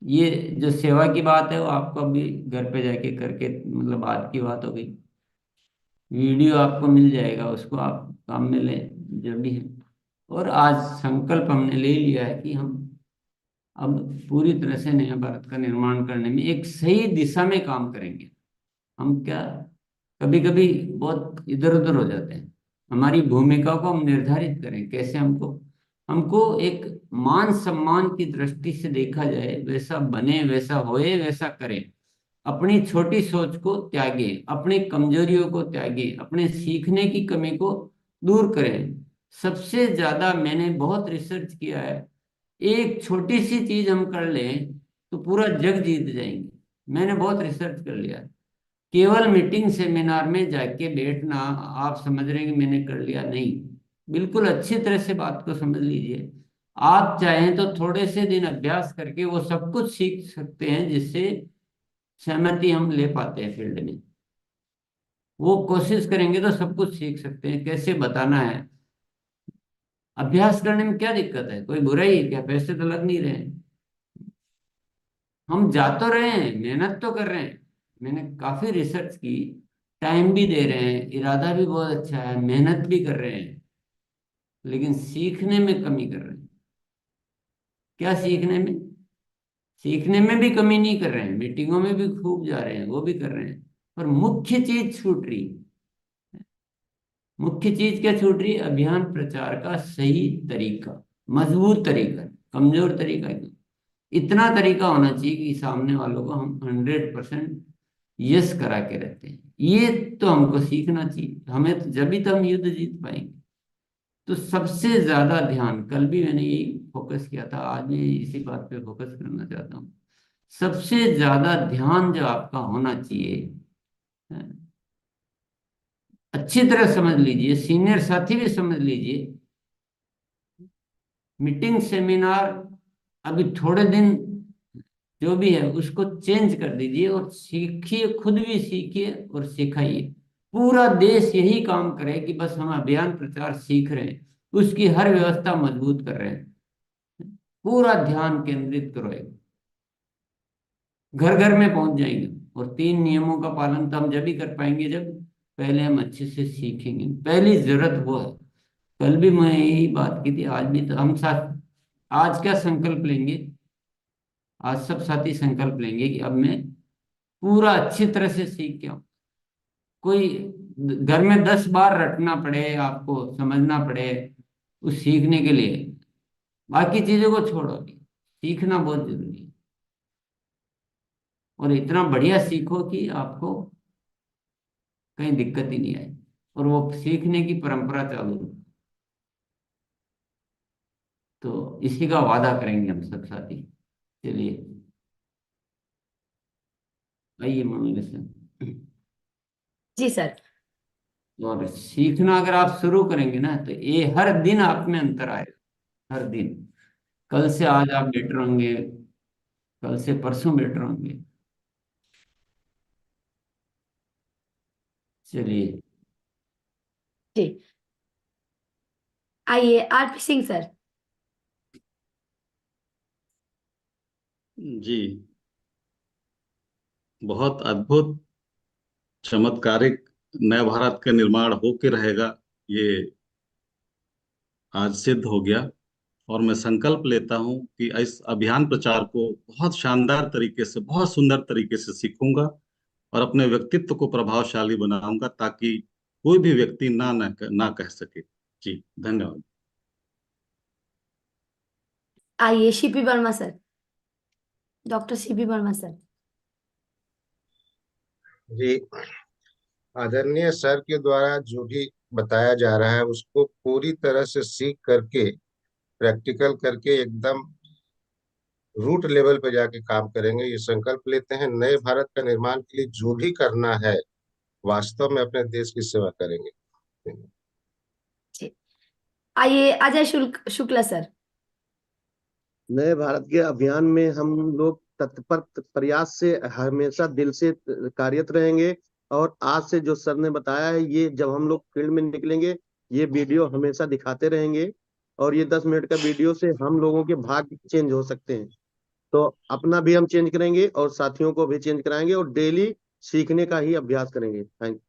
ये जो सेवा की बात है वो आपको अभी घर पे जाके करके, मतलब बात की बात हो गई। वीडियो आपको मिल जाएगा, उसको आप काम में लें जब भी है। और आज संकल्प हमने ले लिया है कि हम अब पूरी तरह से नया भारत का निर्माण करने में एक सही दिशा में काम करेंगे। हम क्या, कभी कभी बहुत इधर उधर हो जाते हैं। हमारी भूमिका को हम निर्धारित करें, कैसे हमको हमको एक मान सम्मान की दृष्टि से देखा जाए, वैसा बने, वैसा होए, वैसा करें। अपनी छोटी सोच को त्यागे, अपनी कमजोरियों को त्यागे, अपने सीखने की कमी को दूर करें। सबसे ज्यादा मैंने बहुत रिसर्च किया है, एक छोटी सी चीज हम कर लें तो पूरा जग जीत जाएंगे। मैंने बहुत रिसर्च कर लिया। केवल मीटिंग सेमिनार में जाके बैठना, आप समझ रहे हैं कि मैंने कर लिया, नहीं। बिल्कुल अच्छी तरह से बात को समझ लीजिए। आप चाहें तो थोड़े से दिन अभ्यास करके वो सब कुछ सीख सकते हैं जिससे सहमति हम ले पाते हैं फील्ड में। वो कोशिश करेंगे तो सब कुछ सीख सकते हैं, कैसे बताना है। अभ्यास करने में क्या दिक्कत है, कोई बुराई है क्या, पैसे तो लग नहीं रहे हैं। हम जा तो रहे हैं, मेहनत तो कर रहे हैं। मैंने काफी रिसर्च की, टाइम भी दे रहे हैं, इरादा भी बहुत अच्छा है, मेहनत भी कर रहे हैं, लेकिन सीखने में कमी कर रहे हैं। क्या सीखने में? सीखने में भी कमी नहीं कर रहे हैं, मीटिंगों में भी खूब जा रहे हैं, वो भी कर रहे हैं, पर मुख्य चीज छूट रही। मुख्य चीज क्या छूट रही? अभियान प्रचार का सही तरीका, मजबूत तरीका, कमजोर तरीका नहीं। इतना तरीका होना चाहिए कि सामने वालों को हम 100% यस करा के रहते हैं। ये तो हमको सीखना चाहिए, हमें तो जब ही तो हम युद्ध जीत पाएंगे। तो सबसे ज्यादा ध्यान, कल भी मैंने यही फोकस किया था, आज भी इसी बात पे फोकस करना चाहता हूँ। सबसे ज्यादा ध्यान जो आपका होना चाहिए, अच्छी तरह समझ लीजिए, सीनियर साथी भी समझ लीजिए, मीटिंग सेमिनार अभी थोड़े दिन जो भी है उसको चेंज कर दीजिए और सीखिए, खुद भी सीखिए और सिखाइए। पूरा देश यही काम करे कि बस हम अभियान प्रचार सीख रहे हैं, उसकी हर व्यवस्था मजबूत कर रहे हैं। पूरा ध्यान केंद्रित करो, घर घर में पहुंच जाएंगे। और 3 नियमों का पालन तो हम जब ही कर पाएंगे जब पहले हम अच्छे से सीखेंगे। पहली जरूरत वो है। कल भी मैं यही बात की थी, आज भी तो हम साथ आज क्या संकल्प लेंगे? आज सब साथी संकल्प लेंगे कि अब मैं पूरा अच्छी तरह से सीख के आऊं। कोई घर में 10 बार रटना पड़े, आपको समझना पड़े उस सीखने के लिए, बाकी चीजों को छोड़ो, सीखना बहुत जरूरी है। और इतना बढ़िया सीखो कि आपको कहीं दिक्कत ही नहीं आए, और वो सीखने की परंपरा चालू हो। तो इसी का वादा करेंगे हम सब साथी। चलिए, आइए मामले से। जी सर। और सीखना अगर आप शुरू करेंगे ना, तो ये हर दिन आप में अंतर आएगा, हर दिन। कल से आज आप बेटर होंगे, कल से परसों बेटर होंगे। चलिए। जी, आइए आरपी सिंह सर। जी, बहुत अद्भुत चमत्कारिक नया भारत का निर्माण होके रहेगा, ये आज सिद्ध हो गया। और मैं संकल्प लेता हूं कि इस अभियान प्रचार को बहुत शानदार तरीके से, बहुत सुंदर तरीके से सीखूंगा और अपने व्यक्तित्व को प्रभावशाली बनाऊंगा, ताकि कोई भी व्यक्ति ना कह सके। जी, धन्यवाद। आइए Shipi Verma sir, doctor Shipi Verma sir. जी, आदरणीय सर के द्वारा जो भी बताया जा रहा है उसको पूरी तरह से सीख करके, प्रैक्टिकल करके, एकदम रूट लेवल पे जाके काम करेंगे। ये संकल्प लेते हैं, नए भारत का निर्माण के लिए जो भी करना है वास्तव में अपने देश की सेवा करेंगे। जी, आइए अजय शुक्ला सर। नए भारत के अभियान में हम लोग तत्पर प्रयास से हमेशा दिल से कार्यरत रहेंगे। और आज से जो सर ने बताया है, ये जब हम लोग फील्ड में निकलेंगे, ये वीडियो हमेशा दिखाते रहेंगे। और ये 10 मिनट का वीडियो से हम लोगों के भाग्य चेंज हो सकते हैं। तो अपना भी हम चेंज करेंगे और साथियों को भी चेंज कराएंगे और डेली सीखने का ही अभ्यास करेंगे। Thank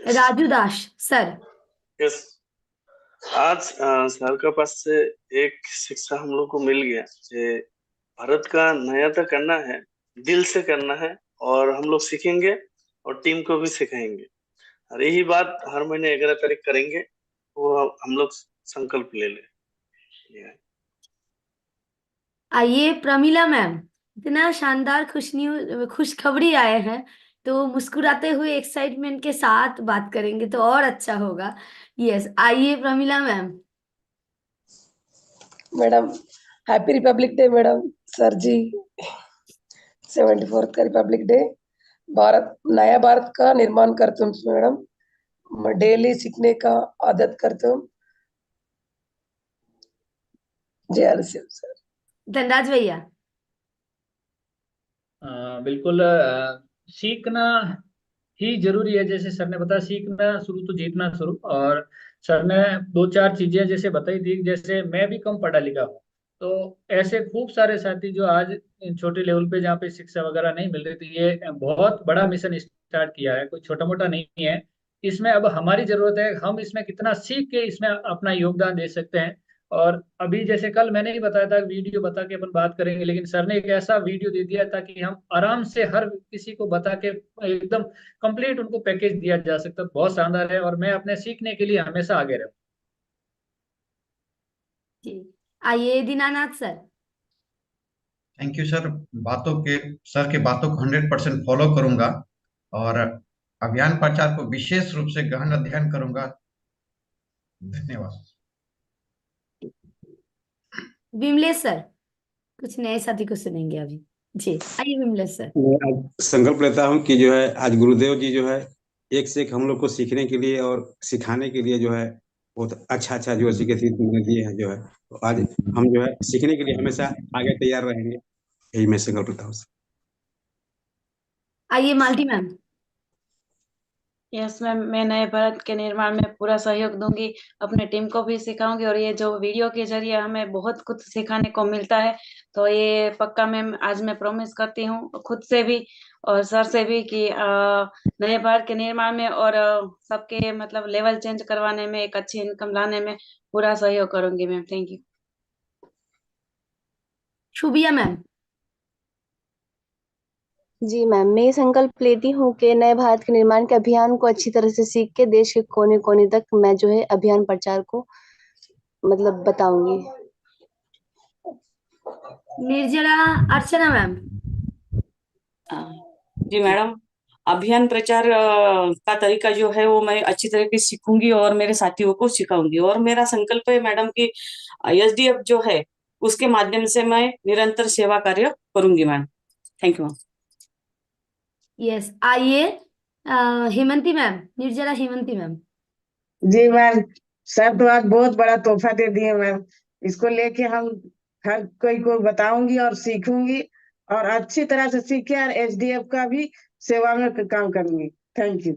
Raju Das sir. Yes, आज सर के पास से एक शिक्षा हम लोग को मिल गया कि भारत का नया तो करना है, दिल से करना है, और हम लोग सीखेंगे और टीम को भी सिखाएंगे। और यही बात हर महीने 11 तारीख करेंगे, वो हम लोग संकल्प ले ले। आइए प्रमीला मैम, इतना शानदार खुशखबरी आए हैं, तो मुस्कुराते हुए एक्साइटमेंट के साथ बात करेंगे तो और अच्छा होगा। यस, आइए Pramila ma'am. Madam, happy republic day madam. Sir ji, 74th का रिपब्लिक डे। भारत, नया भारत का निर्माण करते हूँ मैडम। मैं डेली सीखने का आदत करता हूँ। जय हर शिव सर। धनराज भैया। बिल्कुल, सीखना ही जरूरी है। जैसे सर ने बताया, सीखना शुरू तो जीतना शुरू। और सर ने 2-4 चीजें जैसे बताई थी, जैसे मैं भी कम पढ़ा लिखा हूँ, तो ऐसे खूब सारे साथी जो आज छोटे लेवल पे जहाँ पे शिक्षा वगैरह नहीं मिल रही थी, ये बहुत बड़ा मिशन स्टार्ट किया है, कोई छोटा मोटा नहीं है। इसमें अब हमारी जरूरत है, हम इसमें कितना सीख के इसमें अपना योगदान दे सकते हैं। और अभी जैसे कल मैंने ही बताया था, वीडियो बता के अपन बात करेंगे, लेकिन सर ने एक ऐसा वीडियो दे दिया ताकि हम आराम से हर किसी को बता के एकदम कंप्लीट उनको पैकेज दिया जा सकता है। बहुत शानदार है और मैं अपने सीखने के लिए हमेशा आगे रहूँ। जी, आइए Dinanath sir. Thank you sir. Sir के बातों को 100% फॉलो करूंगा और अभियान प्रचार को विशेष रूप से गहन अध्ययन करूंगा। धन्यवाद। विमलेश सर, कुछ नए साथी को सुनेंगे अभी। जी, आइए विमलेश सर। मैं आज संकल्प लेता हूँ कि जो है आज गुरुदेव जी जो है एक से एक हम लोग को सीखने के लिए और सिखाने के लिए जो है बहुत अच्छा अच्छा जो है के सीख दिए हैं जो है, तो आज हम जो है सीखने के लिए हमेशा आगे तैयार रहेंगे, यही मैं संकल्प लेता हूँ। आइए मालती मैम। यस मैम, मैं नए भारत के निर्माण में पूरा सहयोग दूंगी, अपने टीम को भी सिखाऊंगी और ये जो वीडियो के जरिए हमें बहुत कुछ सिखाने को मिलता है, तो ये पक्का मैम आज मैं प्रॉमिस करती हूँ खुद से भी और सर से भी कि नए भारत के निर्माण में और सबके मतलब लेवल चेंज करवाने में, एक अच्छी इनकम लाने में पूरा सहयोग करूंगी मैम। Thank you. शुभिया मैम। जी मैम, मैं ये संकल्प लेती हूँ कि नए भारत के निर्माण के अभियान को अच्छी तरह से सीख के देश के कोने कोने तक मैं जो है अभियान प्रचार को मतलब बताऊंगी। निर्जला अर्चना मैम। जी मैडम, अभियान प्रचार का तरीका जो है वो मैं अच्छी तरीके से सीखूंगी और मेरे साथियों को सिखाऊंगी, और मेरा संकल्प है मैडम कि एसडीएफ जो है उसके माध्यम से मैं निरंतर सेवा कार्य करूंगी ma'am. Thank you ma'am. Yes, आइए हेमंती मैम, निर्जला हेमंती मैम। जी मैम, सर तो आज बहुत बड़ा तोहफा दे दिए मैम। इसको लेके हम हर कोई को बताऊंगी और सीखूंगी और अच्छी तरह से सीखे और एसडीएफ का भी सेवा में काम करूंगी। Thank you.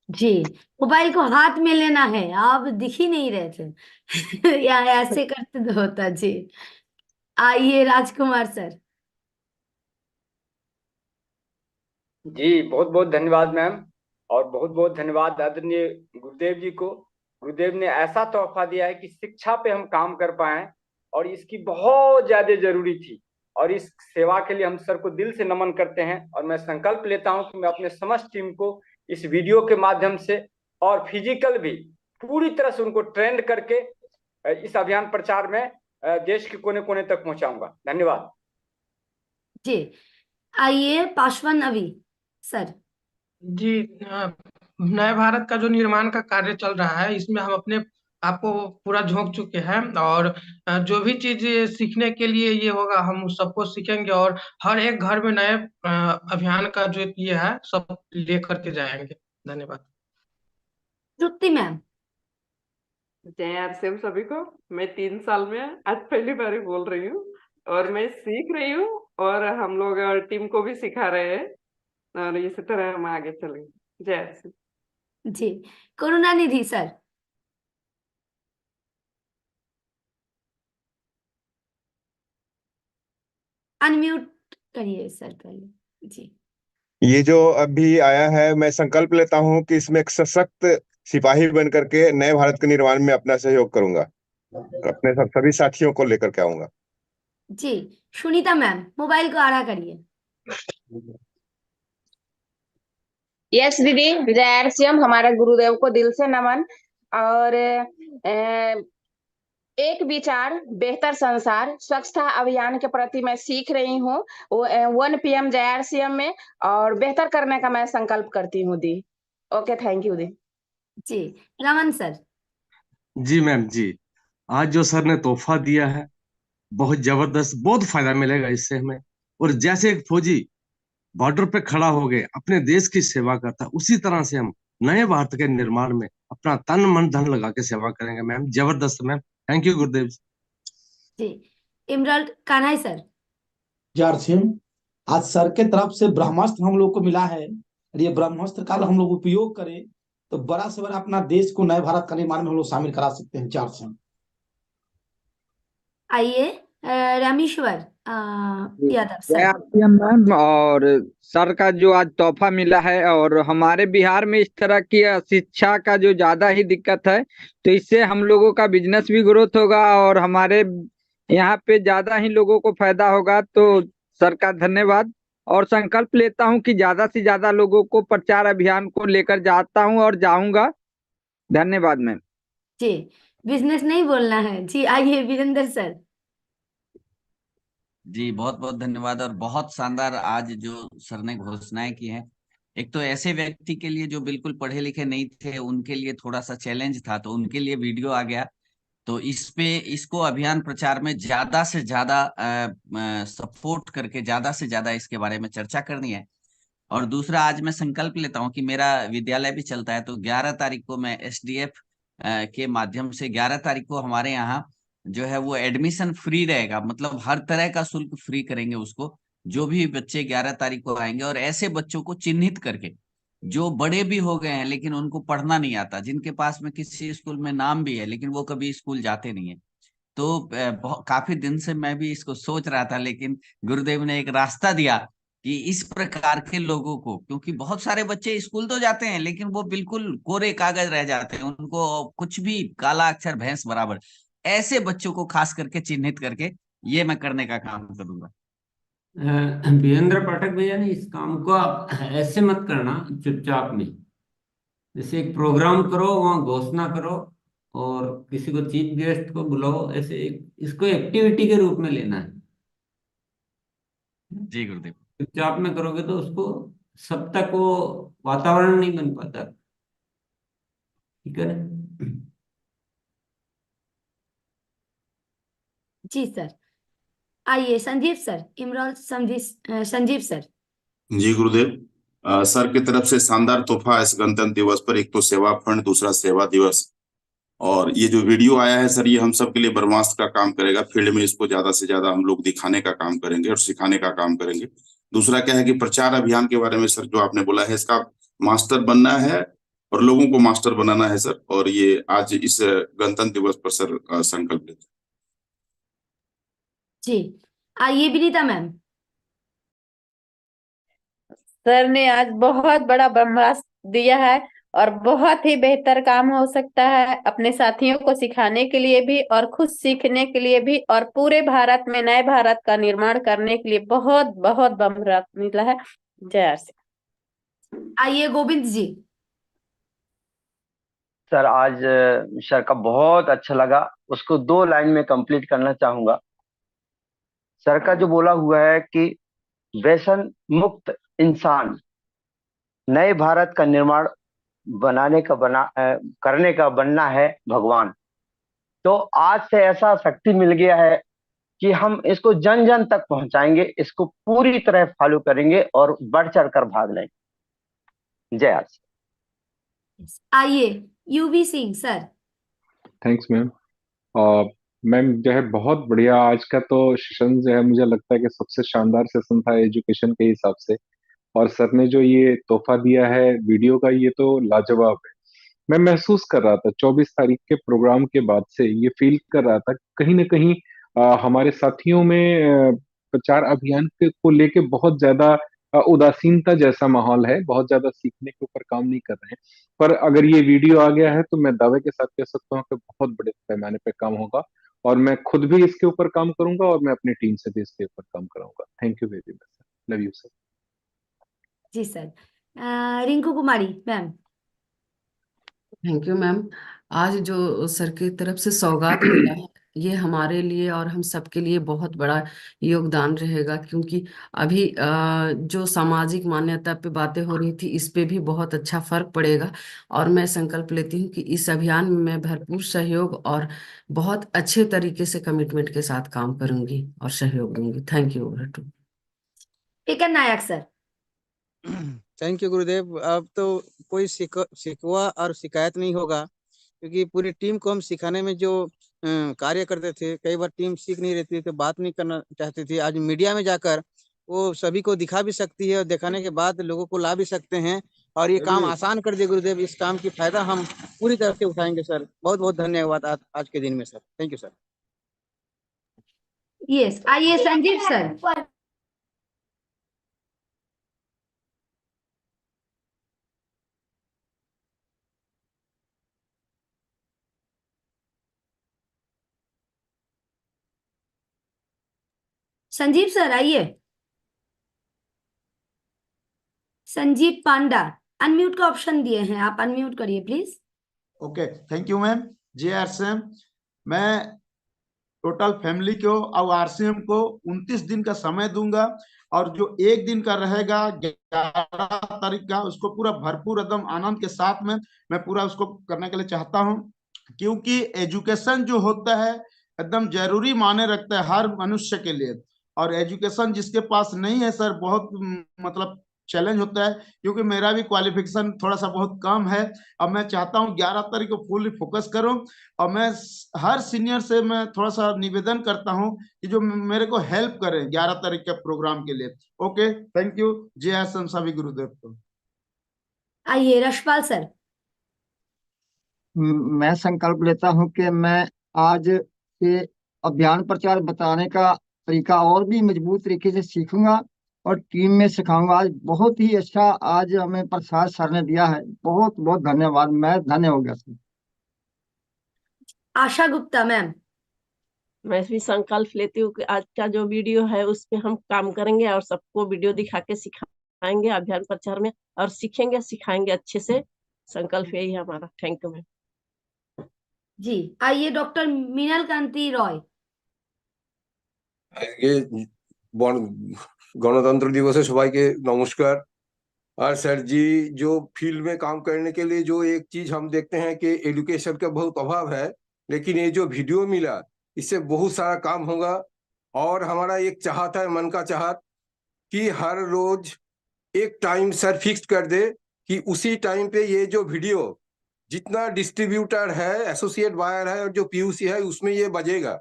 जी, मोबाइल को हाथ में लेना है, आप दिख ही नहीं रहे थे या ऐसे करते तो होता। जी, आइए राजकुमार सर। जी बहुत बहुत धन्यवाद मैम, और बहुत बहुत धन्यवाद आदरणीय गुरुदेव जी को। गुरुदेव ने ऐसा तोहफा दिया है कि शिक्षा पे हम काम कर पाए और इसकी बहुत ज्यादा जरूरी थी, और इस सेवा के लिए हम सर को दिल से नमन करते हैं। और मैं संकल्प लेता हूं कि मैं अपने समस्त टीम को इस वीडियो के माध्यम से और फिजिकल भी पूरी तरह से उनको ट्रेंड करके इस अभियान प्रचार में देश के कोने कोने तक पहुंचाऊंगा। धन्यवाद। जी, आइए पासवान अभी सर। जी, नए भारत का जो निर्माण का कार्य चल रहा है, इसमें हम अपने आपको पूरा झोंक चुके हैं और जो भी चीज सीखने के लिए ये होगा हम सबको सीखेंगे और हर एक घर में नए अभियान का जो ये है सब लेकर के जाएंगे। धन्यवाद। श्रुति मैम। जय आरसीएम सभी को। मैं 3 साल में आज पहली बार बोल रही हूँ और मैं सीख रही हूँ और हम लोग टीम को भी सिखा रहे हैं और इसी तरह हम आगे चलेंगे। जय आरसीएम। जी, करुणानिधि सर। अनम्यूट करिए सर पहले। जी, ये जो अभी आया है, मैं संकल्प लेता हूं कि इसमें एक सशक्त सिपाही बन करके नए भारत के निर्माण में अपना सहयोग करूंगा, अपने सभी साथियों को लेकर के आऊंगा। जी, सुनीता मैम, मोबाइल को आड़ा करिए। यस दीदी, विजय आरसीएम, हमारे गुरुदेव को दिल से नमन। और एक विचार बेहतर संसार स्वच्छता अभियान के प्रति मैं सीख रही हूँ 1 PM जय आरसीएम में, और बेहतर करने का मैं संकल्प करती हूँ दी। ओके, थैंक यू दी। जी, रमन सर। जी मैम जी, आज जो सर ने तोहफा दिया है बहुत जबरदस्त, बहुत फायदा मिलेगा इससे हमें। और जैसे एक फौजी बॉर्डर पे खड़ा हो गए अपने देश की सेवा करता, उसी तरह से हम नए भारत के निर्माण में अपना तन मन धन लगा के सेवा करेंगे मैम। जबरदस्त ma'am, thank you Gurudev ji. Imran Kanhai sir. RCM, आज सर के तरफ से ब्रह्मास्त्र हम लोग को मिला है और ये ब्रह्मास्त्र का हम लोग उपयोग करें तो बड़ा से बड़ा अपना देश को नए भारत का निर्माण में हम लोग शामिल करा सकते हैं। आरसीएम। आइए रामेश्वर यादव जय सर। ASEAN ma'am. और सर का जो आज तोहफा मिला है, और हमारे बिहार में इस तरह की शिक्षा का जो ज्यादा ही दिक्कत है, तो इससे हम लोगों का बिजनेस भी ग्रोथ होगा और हमारे यहाँ पे ज्यादा ही लोगों को फायदा होगा। तो सर का धन्यवाद, और संकल्प लेता हूँ कि ज्यादा से ज्यादा लोगों को प्रचार अभियान को लेकर जाता हूँ और जाऊंगा। धन्यवाद मैम। जी, बिजनेस नहीं बोलना है जी। आइए वीरेंद्र सर। जी बहुत बहुत धन्यवाद। और बहुत शानदार आज जो सर ने घोषणाएं की हैं, एक तो ऐसे व्यक्ति के लिए जो बिल्कुल पढ़े लिखे नहीं थे, उनके लिए थोड़ा सा चैलेंज था, तो उनके लिए वीडियो आ गया। तो इसको अभियान प्रचार में ज्यादा से ज्यादा सपोर्ट करके ज्यादा से ज्यादा इसके बारे में चर्चा करनी है। और दूसरा, आज मैं संकल्प लेता हूं कि मेरा विद्यालय भी चलता है, तो 11 तारीख को मैं एसडीएफ के माध्यम से 11 तारीख को हमारे यहाँ जो है वो एडमिशन फ्री रहेगा, मतलब हर तरह का शुल्क फ्री करेंगे उसको। जो भी बच्चे 11 तारीख को आएंगे, और ऐसे बच्चों को चिन्हित करके जो बड़े भी हो गए हैं लेकिन उनको पढ़ना नहीं आता, जिनके पास में किसी स्कूल में नाम भी है लेकिन वो कभी स्कूल जाते नहीं है। तो काफी दिन से मैं भी इसको सोच रहा था, लेकिन गुरुदेव ने एक रास्ता दिया कि इस प्रकार के लोगों को, क्योंकि बहुत सारे बच्चे स्कूल तो जाते हैं लेकिन वो बिल्कुल कोरे कागज रह जाते हैं, उनको कुछ भी काला अक्षर भैंस बराबर, ऐसे बच्चों को खास करके चिन्हित करके ये मैं करने का काम करूंगा। वीरेंद्र पाठक भैया ने इस काम को आप ऐसे मत करना चुपचाप में, जैसे एक प्रोग्राम करो, वहाँ घोषणा करो और किसी को चीफ गेस्ट को बुलाओ, ऐसे इसको एक्टिविटी के रूप में लेना है। जी गुरुदेव। चुपचाप में करोगे तो उसको सब तक वो वातावरण नहीं बन पाता। ठीक है ना? जी सर। आइए संजीव सर, इमरान संजीव सर। जी गुरुदेव। सर की तरफ से शानदार तोहफा इस गणतंत्र दिवस पर, एक तो सेवा फंड, दूसरा सेवा दिवस। और ये जो वीडियो आया है सर, ये हम सब के लिए ब्रह्मास्त्र का काम करेगा। फील्ड में इसको ज्यादा से ज्यादा हम लोग दिखाने का काम करेंगे और सिखाने का काम करेंगे। दूसरा क्या है कि प्रचार अभियान के बारे में सर जो आपने बोला है, इसका मास्टर बनना है और लोगों को मास्टर बनाना है सर। और ये आज इस गणतंत्र दिवस पर सर संकल्प लेते हैं। जी, आइए विनीता मैम। सर ने आज बहुत बड़ा ब्रह्मास्त्र दिया है और बहुत ही बेहतर काम हो सकता है अपने साथियों को सिखाने के लिए भी और खुद सीखने के लिए भी, और पूरे भारत में नए भारत का निर्माण करने के लिए बहुत बहुत ब्रह्मास्त्र मिला है। जय आरसी। आइए गोविंद जी। सर आज सर का बहुत अच्छा लगा, उसको 2 लाइन में कंप्लीट करना चाहूंगा। सर का जो बोला हुआ है कि व्यसन मुक्त इंसान नए भारत का निर्माण करने का बनना है भगवान। तो आज से ऐसा शक्ति मिल गया है कि हम इसको जन जन तक पहुंचाएंगे, इसको पूरी तरह फॉलो करेंगे और बढ़ चढ़ कर भाग लेंगे। जय आरसी। आइए UV Singh sir. Thanks ma'am. Ma'am जो है बहुत बढ़िया, आज का तो सेशन जो है मुझे लगता है कि सबसे शानदार सेशन था एजुकेशन के हिसाब से। और सर ने जो ये तोहफा दिया है वीडियो का, ये तो लाजवाब है। मैं महसूस कर रहा था 24 तारीख के प्रोग्राम के बाद से, ये फील कर रहा था कहीं ना कहीं हमारे साथियों में प्रचार अभियान को लेके बहुत ज्यादा उदासीनता जैसा माहौल है, बहुत ज्यादा सीखने के ऊपर काम नहीं कर रहे हैं। पर अगर ये वीडियो आ गया है तो मैं दावे के साथ कह सकता हूँ कि बहुत बड़े पैमाने पे काम होगा, और मैं खुद भी इसके ऊपर काम करूंगा और मैं अपनी टीम से भी इसके ऊपर काम कराऊंगा। Thank you very much sir, love you sir. जी sir. Rinku Kumari ma'am. Thank you ma'am. आज जो सर की तरफ से सौगात मिला है, ये हमारे लिए और हम सबके लिए बहुत बड़ा योगदान रहेगा, क्योंकि अभी जो सामाजिक मान्यता पे बातें हो रही थी, इस पे भी बहुत अच्छा फर्क पड़ेगा। और मैं संकल्प लेती हूँ कि इस अभियान में मैं भरपूर सहयोग और बहुत अच्छे तरीके से कमिटमेंट के साथ काम करूंगी और सहयोग दूंगी। Thank you too. ठीक है नायक सर। थैंक यू गुरुदेव। अब तो कोई शिकवा और शिकायत नहीं होगा, क्योंकि पूरी टीम को हम सिखाने में जो कार्य करते थे, कई बार टीम सीख नहीं रहती थी तो बात नहीं करना चाहती थी। आज मीडिया में जाकर वो सभी को दिखा भी सकती है और दिखाने के बाद लोगों को ला भी सकते हैं, और ये काम आसान कर दिए गुरुदेव। इस काम की फायदा हम पूरी तरह से उठाएंगे सर। बहुत बहुत धन्यवाद आज के दिन में sir. Thank you sir. Yes, आइए संजीव सर। संजीव सर आइए। संजीव पांडा, अनम्यूट का ऑप्शन दिए हैं, आप अनम्यूट करिए please. Okay, thank you ma'am. J RCM, मैं टोटल फैमिली को और आरसीएम को 29 दिन का समय दूंगा, और जो एक दिन का रहेगा 11 तारीख का, उसको पूरा भरपूर एकदम आनंद के साथ में मैं पूरा उसको करने के लिए चाहता हूं, क्योंकि एजुकेशन जो होता है एकदम जरूरी मायने रखता है हर मनुष्य के लिए। और एजुकेशन जिसके पास नहीं है सर, बहुत मतलब चैलेंज होता है, क्योंकि मेरा भी क्वालिफिकेशन थोड़ा सा बहुत कम है। अब मैं चाहता हूं 11 तारीख को फुल्ली फोकस करूं, और मैं हर सीनियर से मैं थोड़ा सा निवेदन करता हूं कि जो मेरे को हेल्प करें 11 तारीख के प्रोग्राम के लिए। Okay, thank you. जय आसम सभी गुरुदेव को। आइए रशपाल सर। मैं संकल्प लेता हूं कि मैं आज से अभियान प्रचार बताने का तरीका और भी मजबूत तरीके से सीखूंगा और टीम में सिखाऊंगा। आज बहुत ही अच्छा आज हमें प्रसाद सर ने दिया है, बहुत बहुत धन्यवाद। मैं धन्य हो गया सर। आशा गुप्ता मैम। मैं भी संकल्प लेती हूँ कि आज का जो वीडियो है उस पे हम काम करेंगे और सबको वीडियो दिखा के सिखाएंगे अभियान प्रचार में, और सीखेंगे सिखाएंगे अच्छे से। संकल्प यही है हमारा। Thank you ma'am. जी आइए डॉक्टर मीनल कांति रॉय। গণতন্ত্র দিবসে সবাইকে নমস্কার। और सर जी, जो फील्ड में काम करने के लिए जो एक चीज हम देखते हैं कि एजुकेशन का बहुत अभाव है, लेकिन ये जो वीडियो मिला इससे बहुत सारा काम होगा। और हमारा एक चाहत है, मन का चाहत, कि हर रोज एक टाइम सर फिक्स कर दे कि उसी टाइम पे ये जो वीडियो जितना डिस्ट्रीब्यूटर है, एसोसिएट वायर है और जो पीयूसी है उसमें ये बजेगा।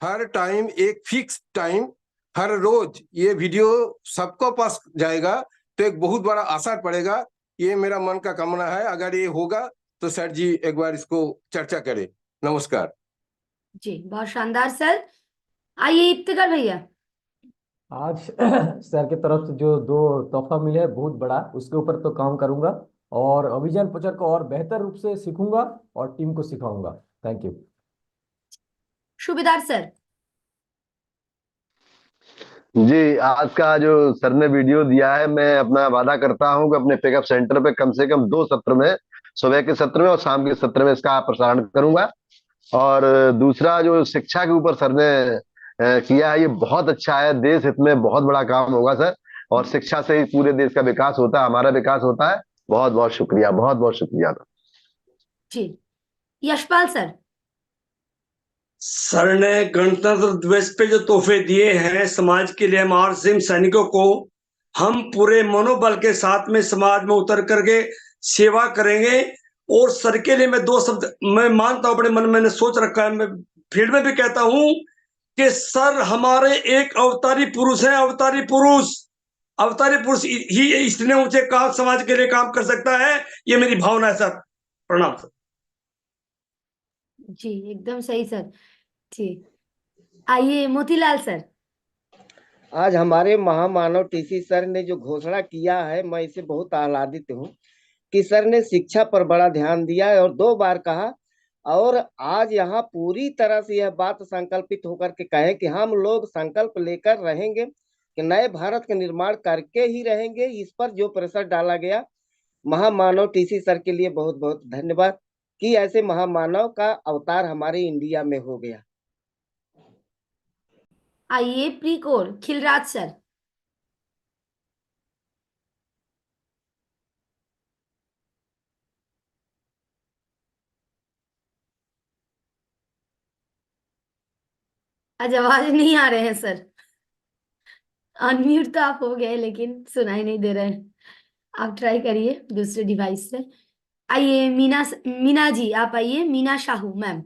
हर टाइम एक फिक्स टाइम, हर रोज ये वीडियो सबको पास जाएगा तो एक बहुत बड़ा असर पड़ेगा। ये मेरा मन का कामना है। अगर ये होगा तो सर जी एक बार इसको चर्चा करें। नमस्कार जी, बहुत शानदार सर। आइए इफ्तिकार भैया। आज सर की तरफ से जो 2 तोहफा मिले है बहुत बड़ा, उसके ऊपर तो काम करूंगा और अभियान प्रचार को और बेहतर रूप से सीखूंगा और टीम को सिखाऊंगा। Thank you. सूबेदार सर। जी, आज का जो सर ने वीडियो दिया है, मैं अपना वादा करता हूं कि अपने पिकअप सेंटर पे कम से कम 2 सत्र में, सुबह के सत्र में और शाम के सत्र में इसका प्रसारण करूंगा। और दूसरा जो शिक्षा के ऊपर सर ने किया है, ये बहुत अच्छा है। देश हित में बहुत बड़ा काम होगा सर, और शिक्षा से ही पूरे देश का विकास होता है, हमारा विकास होता है। बहुत बहुत शुक्रिया, बहुत बहुत शुक्रिया। जी यशपाल सर। सर ने गणतंत्र दिवस पे जो तोहफे दिए हैं समाज के लिए, हमारे सिम सैनिकों को, हम पूरे मनोबल के साथ में समाज में उतर करके सेवा करेंगे। और सर के लिए मैं 2 शब्द मैं मानता हूं, अपने मन में मैंने सोच रखा है, मैं फील्ड में भी कहता हूं कि सर हमारे एक अवतारी पुरुष हैं। अवतारी पुरुष ही इतने ऊंचे काम समाज के लिए काम कर सकता है। ये मेरी भावना है सर। प्रणाम सर। जी एकदम सही सर। जी आइए मोतीलाल सर। आज हमारे महामानव टीसी सर ने जो घोषणा किया है, मैं इसे बहुत आह्लादित हूँ कि सर ने शिक्षा पर बड़ा ध्यान दिया है और 2 बार कहा। और आज यहाँ पूरी तरह से यह बात संकल्पित होकर के कहे कि हम लोग संकल्प लेकर रहेंगे कि नए भारत का निर्माण करके ही रहेंगे। इस पर जो प्रेशर डाला गया, महामानव टीसी सर के लिए बहुत बहुत धन्यवाद कि ऐसे महामानव का अवतार हमारे इंडिया में हो गया। आइए प्री कोर खिलराज सर। आज आवाज नहीं आ रहे हैं सर। अनम्यूट तो आप हो गए लेकिन सुनाई नहीं दे रहे हैं। आप ट्राई करिए दूसरे डिवाइस से। आइए मीना जी, आप आइए। मीना शाहू मैम।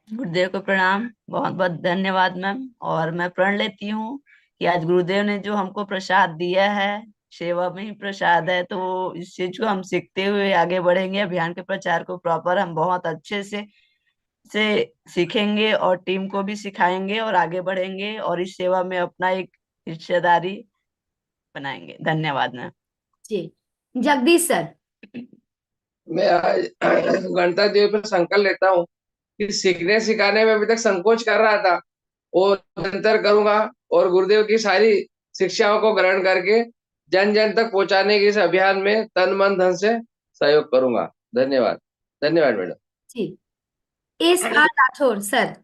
गुरुदेव को प्रणाम, बहुत बहुत धन्यवाद मैम। और मैं प्रण लेती हूँ कि आज गुरुदेव ने जो हमको प्रसाद दिया है, सेवा में ही प्रसाद है, तो इस चीज को हम सीखते हुए आगे बढ़ेंगे। अभियान के प्रचार को प्रॉपर हम बहुत अच्छे से से सीखेंगे और टीम को भी सिखाएंगे और आगे बढ़ेंगे और इस सेवा में अपना एक हिस्सेदारी बनाएंगे। धन्यवाद मैम। जी जगदीश सर। मैं आज गणतंत्र दिवस पर संकल्प लेता हूँ कि सीखने सिखाने में अभी तक संकोच कर रहा था और निरंतर करूंगा और गुरुदेव की सारी शिक्षाओं को ग्रहण करके जन जन तक पहुंचाने के इस अभियान में तन मन धन से सहयोग करूंगा। धन्यवाद। धन्यवाद madam. G S R Rathore sir.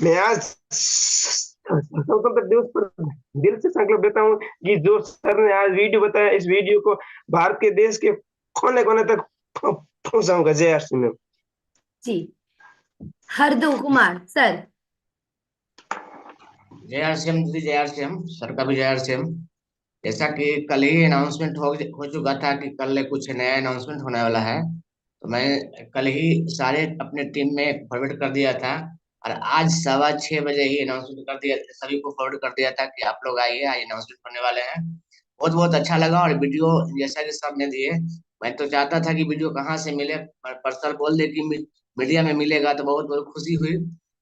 मैं आज स्वतंत्रता दिवस पर दिल से संकल्प लेता हूँ कि जो सर ने आज वीडियो बताया, इस वीडियो को भारत के देश के कोने कोने तक पहुंचाऊंगा। जय आर सी मैम। जी हरदो कुमार सर। जय आर सी एम दीदी, जय आर सी एम सर का भी जय आर सी एम। जैसा कि कल ही अनाउंसमेंट हो चुका था कि कल कुछ नया अनाउंसमेंट होने वाला है, तो मैं कल ही सारे अपने टीम में फॉरवर्ड कर दिया था और आज 6:15 बजे ही अनाउंसमेंट कर दिया, सभी को फॉरवर्ड कर दिया था कि आप लोग आइए, आज अनाउंसमेंट होने वाले हैं। बहुत बहुत अच्छा लगा और वीडियो जैसा कि सबने दिए, मैं तो चाहता था कि वीडियो कहाँ से मिले, पर सर बोल दे कि मीडिया में मिलेगा, तो बहुत बहुत खुशी हुई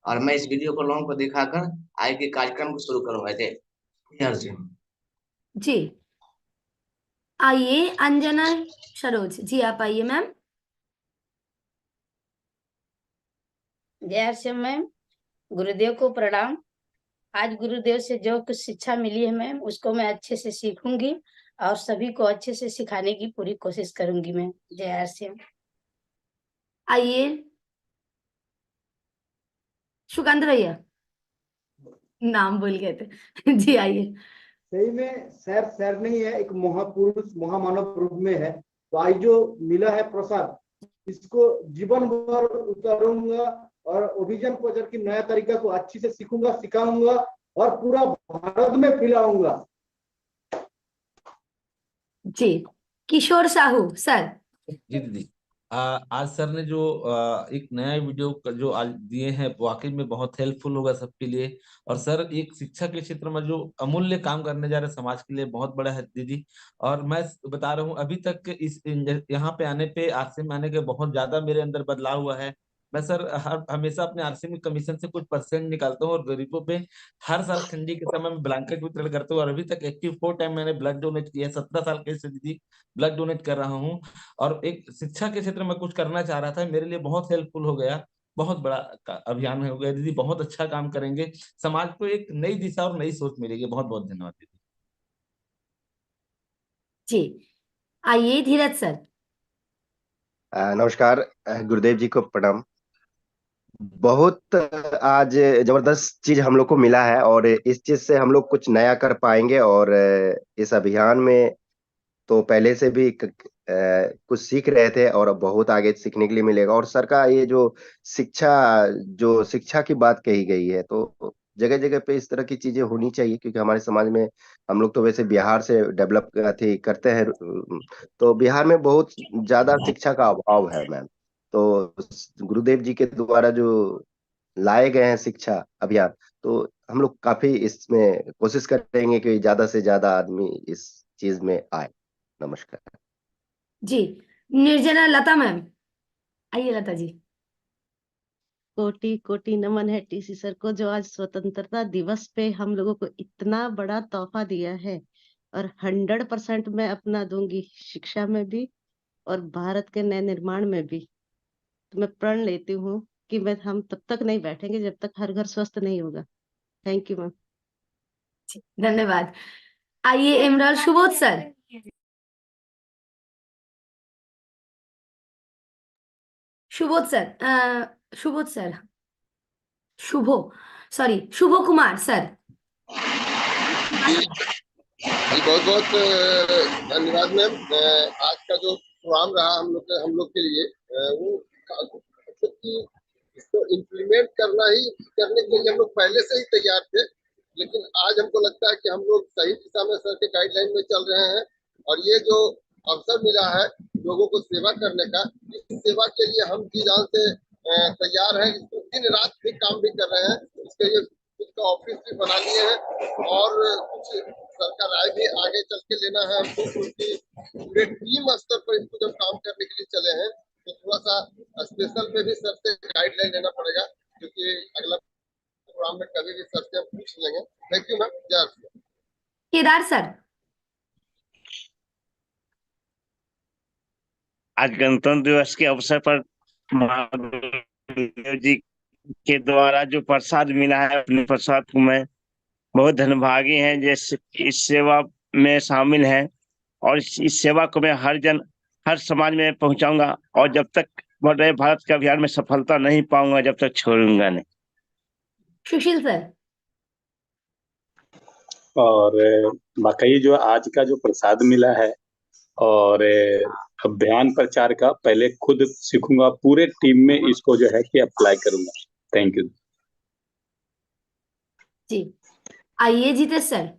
और मैं इस वीडियो को लोगों को दिखाकर आगे के कार्यक्रम को शुरू करूंगा। जी आइए अंजना सरोज जी, आप आइए मैम। जय हर्षम मैम, गुरुदेव को प्रणाम। आज गुरुदेव से जो कुछ शिक्षा मिली है मैम, उसको मैं अच्छे से सीखूंगी और सभी को अच्छे से सिखाने की पूरी कोशिश करूंगी मैम। जय हर्षम। आइए सुकांत भैया, नाम भूल गए थे जी आइए। सही में सर नहीं है, एक महापुरुष महामानव रूप में है। तो आज जो मिला है प्रसाद, इसको जीवन भर उतारूंगा और अभियान प्रचार की नया तरीका को अच्छी से सीखूंगा, सिखाऊंगा और पूरा भारत में फैलाऊंगा। जी किशोर साहू सर। जी दीदी, आज सर ने जो एक नया वीडियो जो आज दिए हैं, वाकई में बहुत हेल्पफुल होगा सबके लिए। और सर एक शिक्षा के क्षेत्र में जो अमूल्य काम करने जा रहे हैं समाज के लिए, बहुत बड़ा है दीदी। और मैं बता रहा हूँ, अभी तक इस यहाँ पे आने पे, आरसीएम में आने के बहुत ज्यादा मेरे अंदर बदलाव हुआ है। मैं सर हमेशा अपने आरसीएम कमीशन से कुछ परसेंट निकालता हूँ और गरीबों पे हर साल ठंडी के समय में ब्लैंकेट वितरण करता हूँ। और अभी तक 84 टाइम मैंने ब्लड डोनेट किया है, 17 साल के से दीदी ब्लड डोनेट कर रहा हूँ। और एक शिक्षा के क्षेत्र में कुछ करना चाह रहा था, मेरे लिए बहुत हेल्पफुल हो गया, बहुत बड़ा अभियान हो गया दीदी। बहुत अच्छा काम करेंगे, समाज को एक नई दिशा और नई सोच मिलेगी। बहुत बहुत धन्यवाद दीदी। जी आइए धीरज सर। नमस्कार, गुरुदेव जी को प्रणाम। बहुत आज जबरदस्त चीज हम लोग को मिला है और इस चीज से हम लोग कुछ नया कर पाएंगे। और इस अभियान में तो पहले से भी कुछ सीख रहे थे और अब बहुत आगे सीखने के लिए मिलेगा। और सर का ये जो शिक्षा की बात कही गई है, तो जगह जगह पे इस तरह की चीजें होनी चाहिए, क्योंकि हमारे समाज में हम लोग तो वैसे बिहार से डेवलप करते हैं, तो बिहार में बहुत ज्यादा शिक्षा का अभाव है मैम। तो गुरुदेव जी के द्वारा जो लाए गए हैं शिक्षा अभियान, तो हम लोग काफी इसमें कोशिश करेंगे कि ज्यादा से ज्यादा आदमी इस चीज में आए। नमस्कार जी। निर्जना लता मैम, आइए लता जी। कोटि कोटि नमन है टीसी सर को, जो आज स्वतंत्रता दिवस पे हम लोगों को इतना बड़ा तोहफा दिया है। और 100% मैं अपना दूंगी, शिक्षा में भी और भारत के नए निर्माण में भी। तो मैं प्रण लेती हूँ कि हम तब तक नहीं बैठेंगे जब तक हर घर स्वस्थ नहीं होगा। Thank you ma'am. धन्यवाद। आइए इमरान सुबोध सर। शुभो कुमार सर। बहुत बहुत धन्यवाद मैम। आज का जो प्रोग्राम रहा हम लोग के लिए, वो इसको इम्प्लीमेंट करने के लिए हम लोग पहले से ही तैयार थे, लेकिन आज हमको लगता है कि हम लोग सही दिशा में सर के गाइडलाइन में चल रहे हैं। और ये जो अवसर मिला है लोगों को सेवा करने का, इस सेवा के लिए हम जी जान से तैयार हैं। इसको दिन रात भी काम भी कर रहे हैं। इसके लिए खुद का ऑफिस भी बना लिए हैं और कुछ सर का राय भी आगे चल के लेना है हमको, क्योंकि पूरे टीम स्तर पर इनको जब काम करने के लिए चले हैं तो थोड़ा सा स्पेशल में भी सर से गाइडलाइन लेना पड़ेगा, क्योंकि अगला प्रोग्राम में कभी भी सर से हम पूछ लेंगे। Thank you ma'am. जय श्री राम। केदार सर। आज गणतंत्र दिवस के अवसर पर महादेव जी के द्वारा जो प्रसाद मिला है, अपने प्रसाद को मैं बहुत धन्यभागी हैं जैसे इस सेवा में शामिल हैं, और इस सेवा को मैं हर समाज में पहुंचाऊंगा, और जब तक बड़े भारत के अभियान में सफलता नहीं पाऊंगा जब तक छोड़ूंगा नहीं। सुशील सर। और वाकई जो आज का जो प्रसाद मिला है और अभियान प्रचार का पहले खुद सीखूंगा, पूरे टीम में इसको जो है कि अप्लाई करूंगा। थैंक यू जी। आइए जीतेश सर।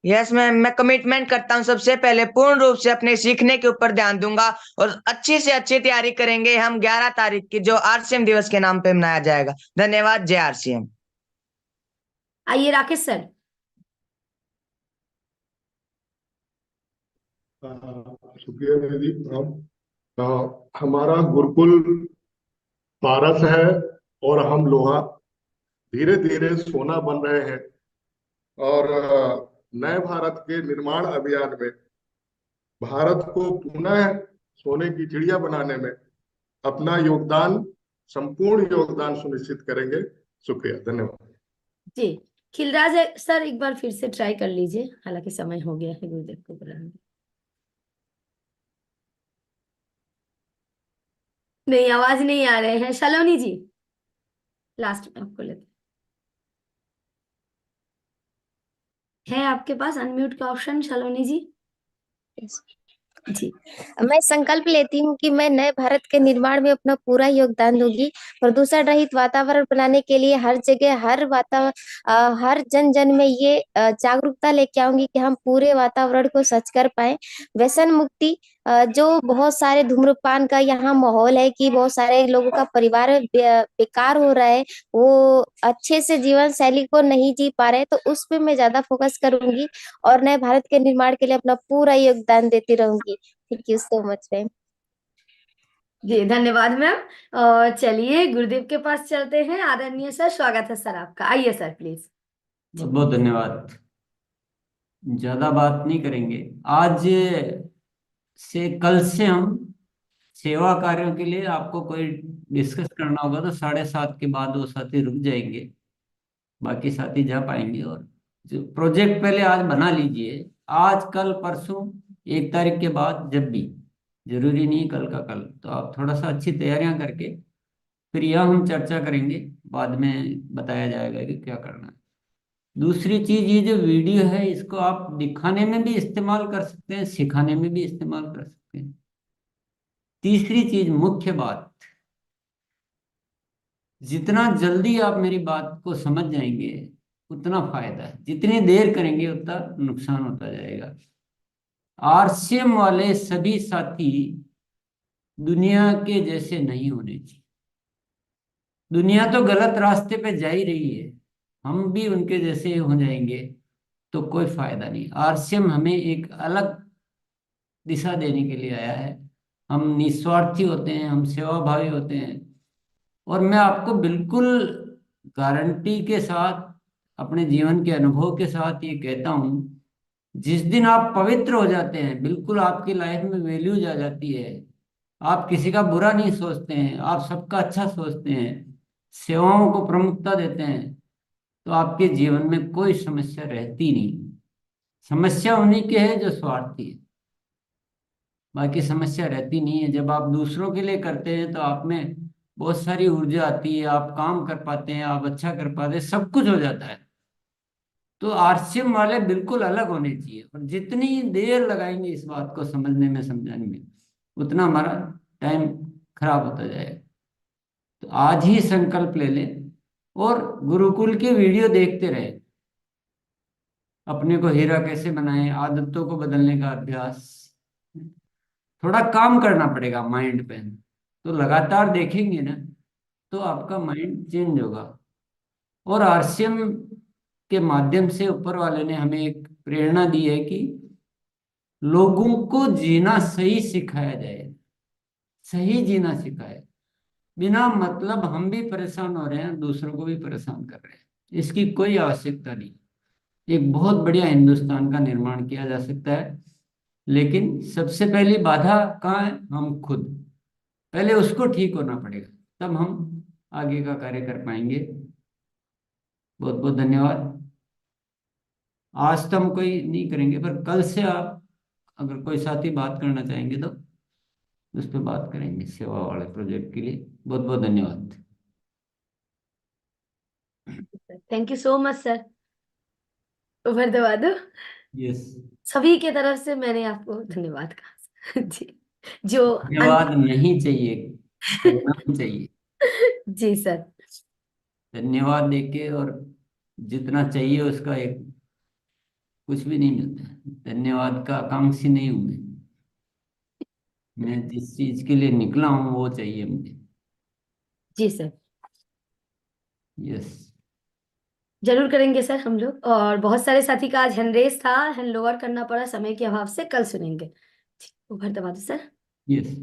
यस मैम, मैं कमिटमेंट करता हूँ सबसे पहले पूर्ण रूप से अपने सीखने के ऊपर ध्यान दूंगा और अच्छी से अच्छी तैयारी करेंगे हम 11 तारीख की जो आरसीएम दिवस के नाम पे मनाया जाएगा। धन्यवाद। जय आरसीएम। आइए राकेश सर। शुक्रिया दीदी। हमारा गुरुकुल पारस है और हम लोहा धीरे धीरे सोना बन रहे हैं, और नए भारत के निर्माण अभियान में भारत को पुनः सोने की चिड़िया बनाने में अपना योगदान, संपूर्ण योगदान सुनिश्चित करेंगे। शुक्रिया, धन्यवाद जी। खिलराज सर एक बार फिर से ट्राई कर लीजिए, हालांकि समय हो गया है गुरुदेव को बुलाने। नहीं, आवाज नहीं आ रहे हैं। सलोनी जी लास्ट में आपको लेते है आपके पास अनम्यूट का ऑप्शन। सलोनी जी जी। मैं संकल्प लेती हूँ कि मैं नए भारत के निर्माण में अपना पूरा योगदान दूंगी। प्रदूषण रहित वातावरण बनाने के लिए हर जगह हर जन जन में ये जागरूकता लेके आऊंगी कि हम पूरे वातावरण को स्वच्छ कर पाए। व्यसन मुक्ति, जो बहुत सारे धूम्रपान का यहाँ माहौल है कि बहुत सारे लोगों का परिवार बेकार हो रहा है, वो अच्छे से जीवन शैली को नहीं जी पा रहे, तो उस पे मैं ज्यादा फोकस करूंगी और नए भारत के निर्माण के लिए अपना पूरा योगदान देती रहूंगी। Thank you so much ma'am. जी धन्यवाद मैम। और चलिए गुरुदेव के पास चलते हैं। आदरणीय सर, स्वागत है सर आपका। आइए सर प्लीज। बहुत बहुत धन्यवाद। ज्यादा बात नहीं करेंगे। आज से कल से हम सेवा कार्यों के लिए आपको कोई डिस्कस करना होगा तो 7:30 के बाद वो साथी रुक जाएंगे, बाकी साथी जा पाएंगे। और जो प्रोजेक्ट पहले आज बना लीजिए, आज कल परसों 1 तारीख के बाद, जब भी, जरूरी नहीं कल का कल, तो आप थोड़ा सा अच्छी तैयारियां करके फिर यह हम चर्चा करेंगे, बाद में बताया जाएगा कि क्या करना है। दूसरी चीज, ये जो वीडियो है इसको आप दिखाने में भी इस्तेमाल कर सकते हैं, सिखाने में भी इस्तेमाल कर सकते हैं। तीसरी चीज, मुख्य बात, जितना जल्दी आप मेरी बात को समझ जाएंगे उतना फायदा है, जितनी देर करेंगे उतना नुकसान होता जाएगा। आरसीएम वाले सभी साथी दुनिया के जैसे नहीं होने चाहिए। दुनिया तो गलत रास्ते पे जा ही रही है, हम भी उनके जैसे हो जाएंगे तो कोई फायदा नहीं। आरसीएम हमें एक अलग दिशा देने के लिए आया है। हम निस्वार्थी होते हैं, हम सेवाभावी होते हैं, और मैं आपको बिल्कुल गारंटी के साथ, अपने जीवन के अनुभव के साथ ये कहता हूँ, जिस दिन आप पवित्र हो जाते हैं, बिल्कुल आपकी लाइफ में वैल्यूज आ जाती है, आप किसी का बुरा नहीं सोचते हैं, आप सबका अच्छा सोचते हैं, सेवाओं को प्रमुखता देते हैं, तो आपके जीवन में कोई समस्या रहती नहीं। समस्या उन्हीं के है जो स्वार्थी है, बाकी समस्या रहती नहीं है। जब आप दूसरों के लिए करते हैं तो आप में बहुत सारी ऊर्जा आती है, आप काम कर पाते हैं, आप अच्छा कर पाते हैं, सब कुछ हो जाता है। तो आरसीएम वाले बिल्कुल अलग होने चाहिए, और जितनी देर लगाएंगे इस बात को समझने में, समझाने में, उतना हमारा टाइम खराब होता जाएगा। तो आज ही संकल्प ले लें और गुरुकुल की वीडियो देखते रहे। अपने को हीरा कैसे बनाएं, आदतों को बदलने का अभ्यास, थोड़ा काम करना पड़ेगा माइंड पे, तो लगातार देखेंगे ना तो आपका माइंड चेंज होगा। और आरसीएम के माध्यम से ऊपर वाले ने हमें एक प्रेरणा दी है कि लोगों को जीना सही सिखाया जाए, सही जीना सिखाए। बिना मतलब हम भी परेशान हो रहे हैं, दूसरों को भी परेशान कर रहे हैं, इसकी कोई आवश्यकता नहीं। एक बहुत बढ़िया हिंदुस्तान का निर्माण किया जा सकता है, लेकिन सबसे पहली बाधा कहाँ है? हम खुद। पहले उसको ठीक होना पड़ेगा, तब हम आगे का कार्य कर पाएंगे। बहुत बहुत धन्यवाद। आज तो हम कोई नहीं करेंगे, पर कल से आप अगर कोई साथी बात करना चाहेंगे तो उस पर बात करेंगे सेवा वाले प्रोजेक्ट के लिए। बहुत बहुत धन्यवाद। Thank you so much sir. Over दबा दो। यस, सभी के तरफ से मैंने आपको धन्यवाद कहा जी। जो धन्यवाद नहीं चाहिए, प्रणाम चाहिए। जी सर। धन्यवाद देके और जितना चाहिए उसका एक कुछ भी नहीं मिलता है। धन्यवाद का आकांक्षी नहीं हूं मैं जिस चीज के लिए निकला हूं वो चाहिए मुझे। जी सर, यस, जरूर करेंगे सर हम लोग। और बहुत सारे साथी का आज हैंड था, हैंड लोअर करना पड़ा समय के अभाव से। कल सुनेंगे। जी, ऊपर दबा दो सर। यस।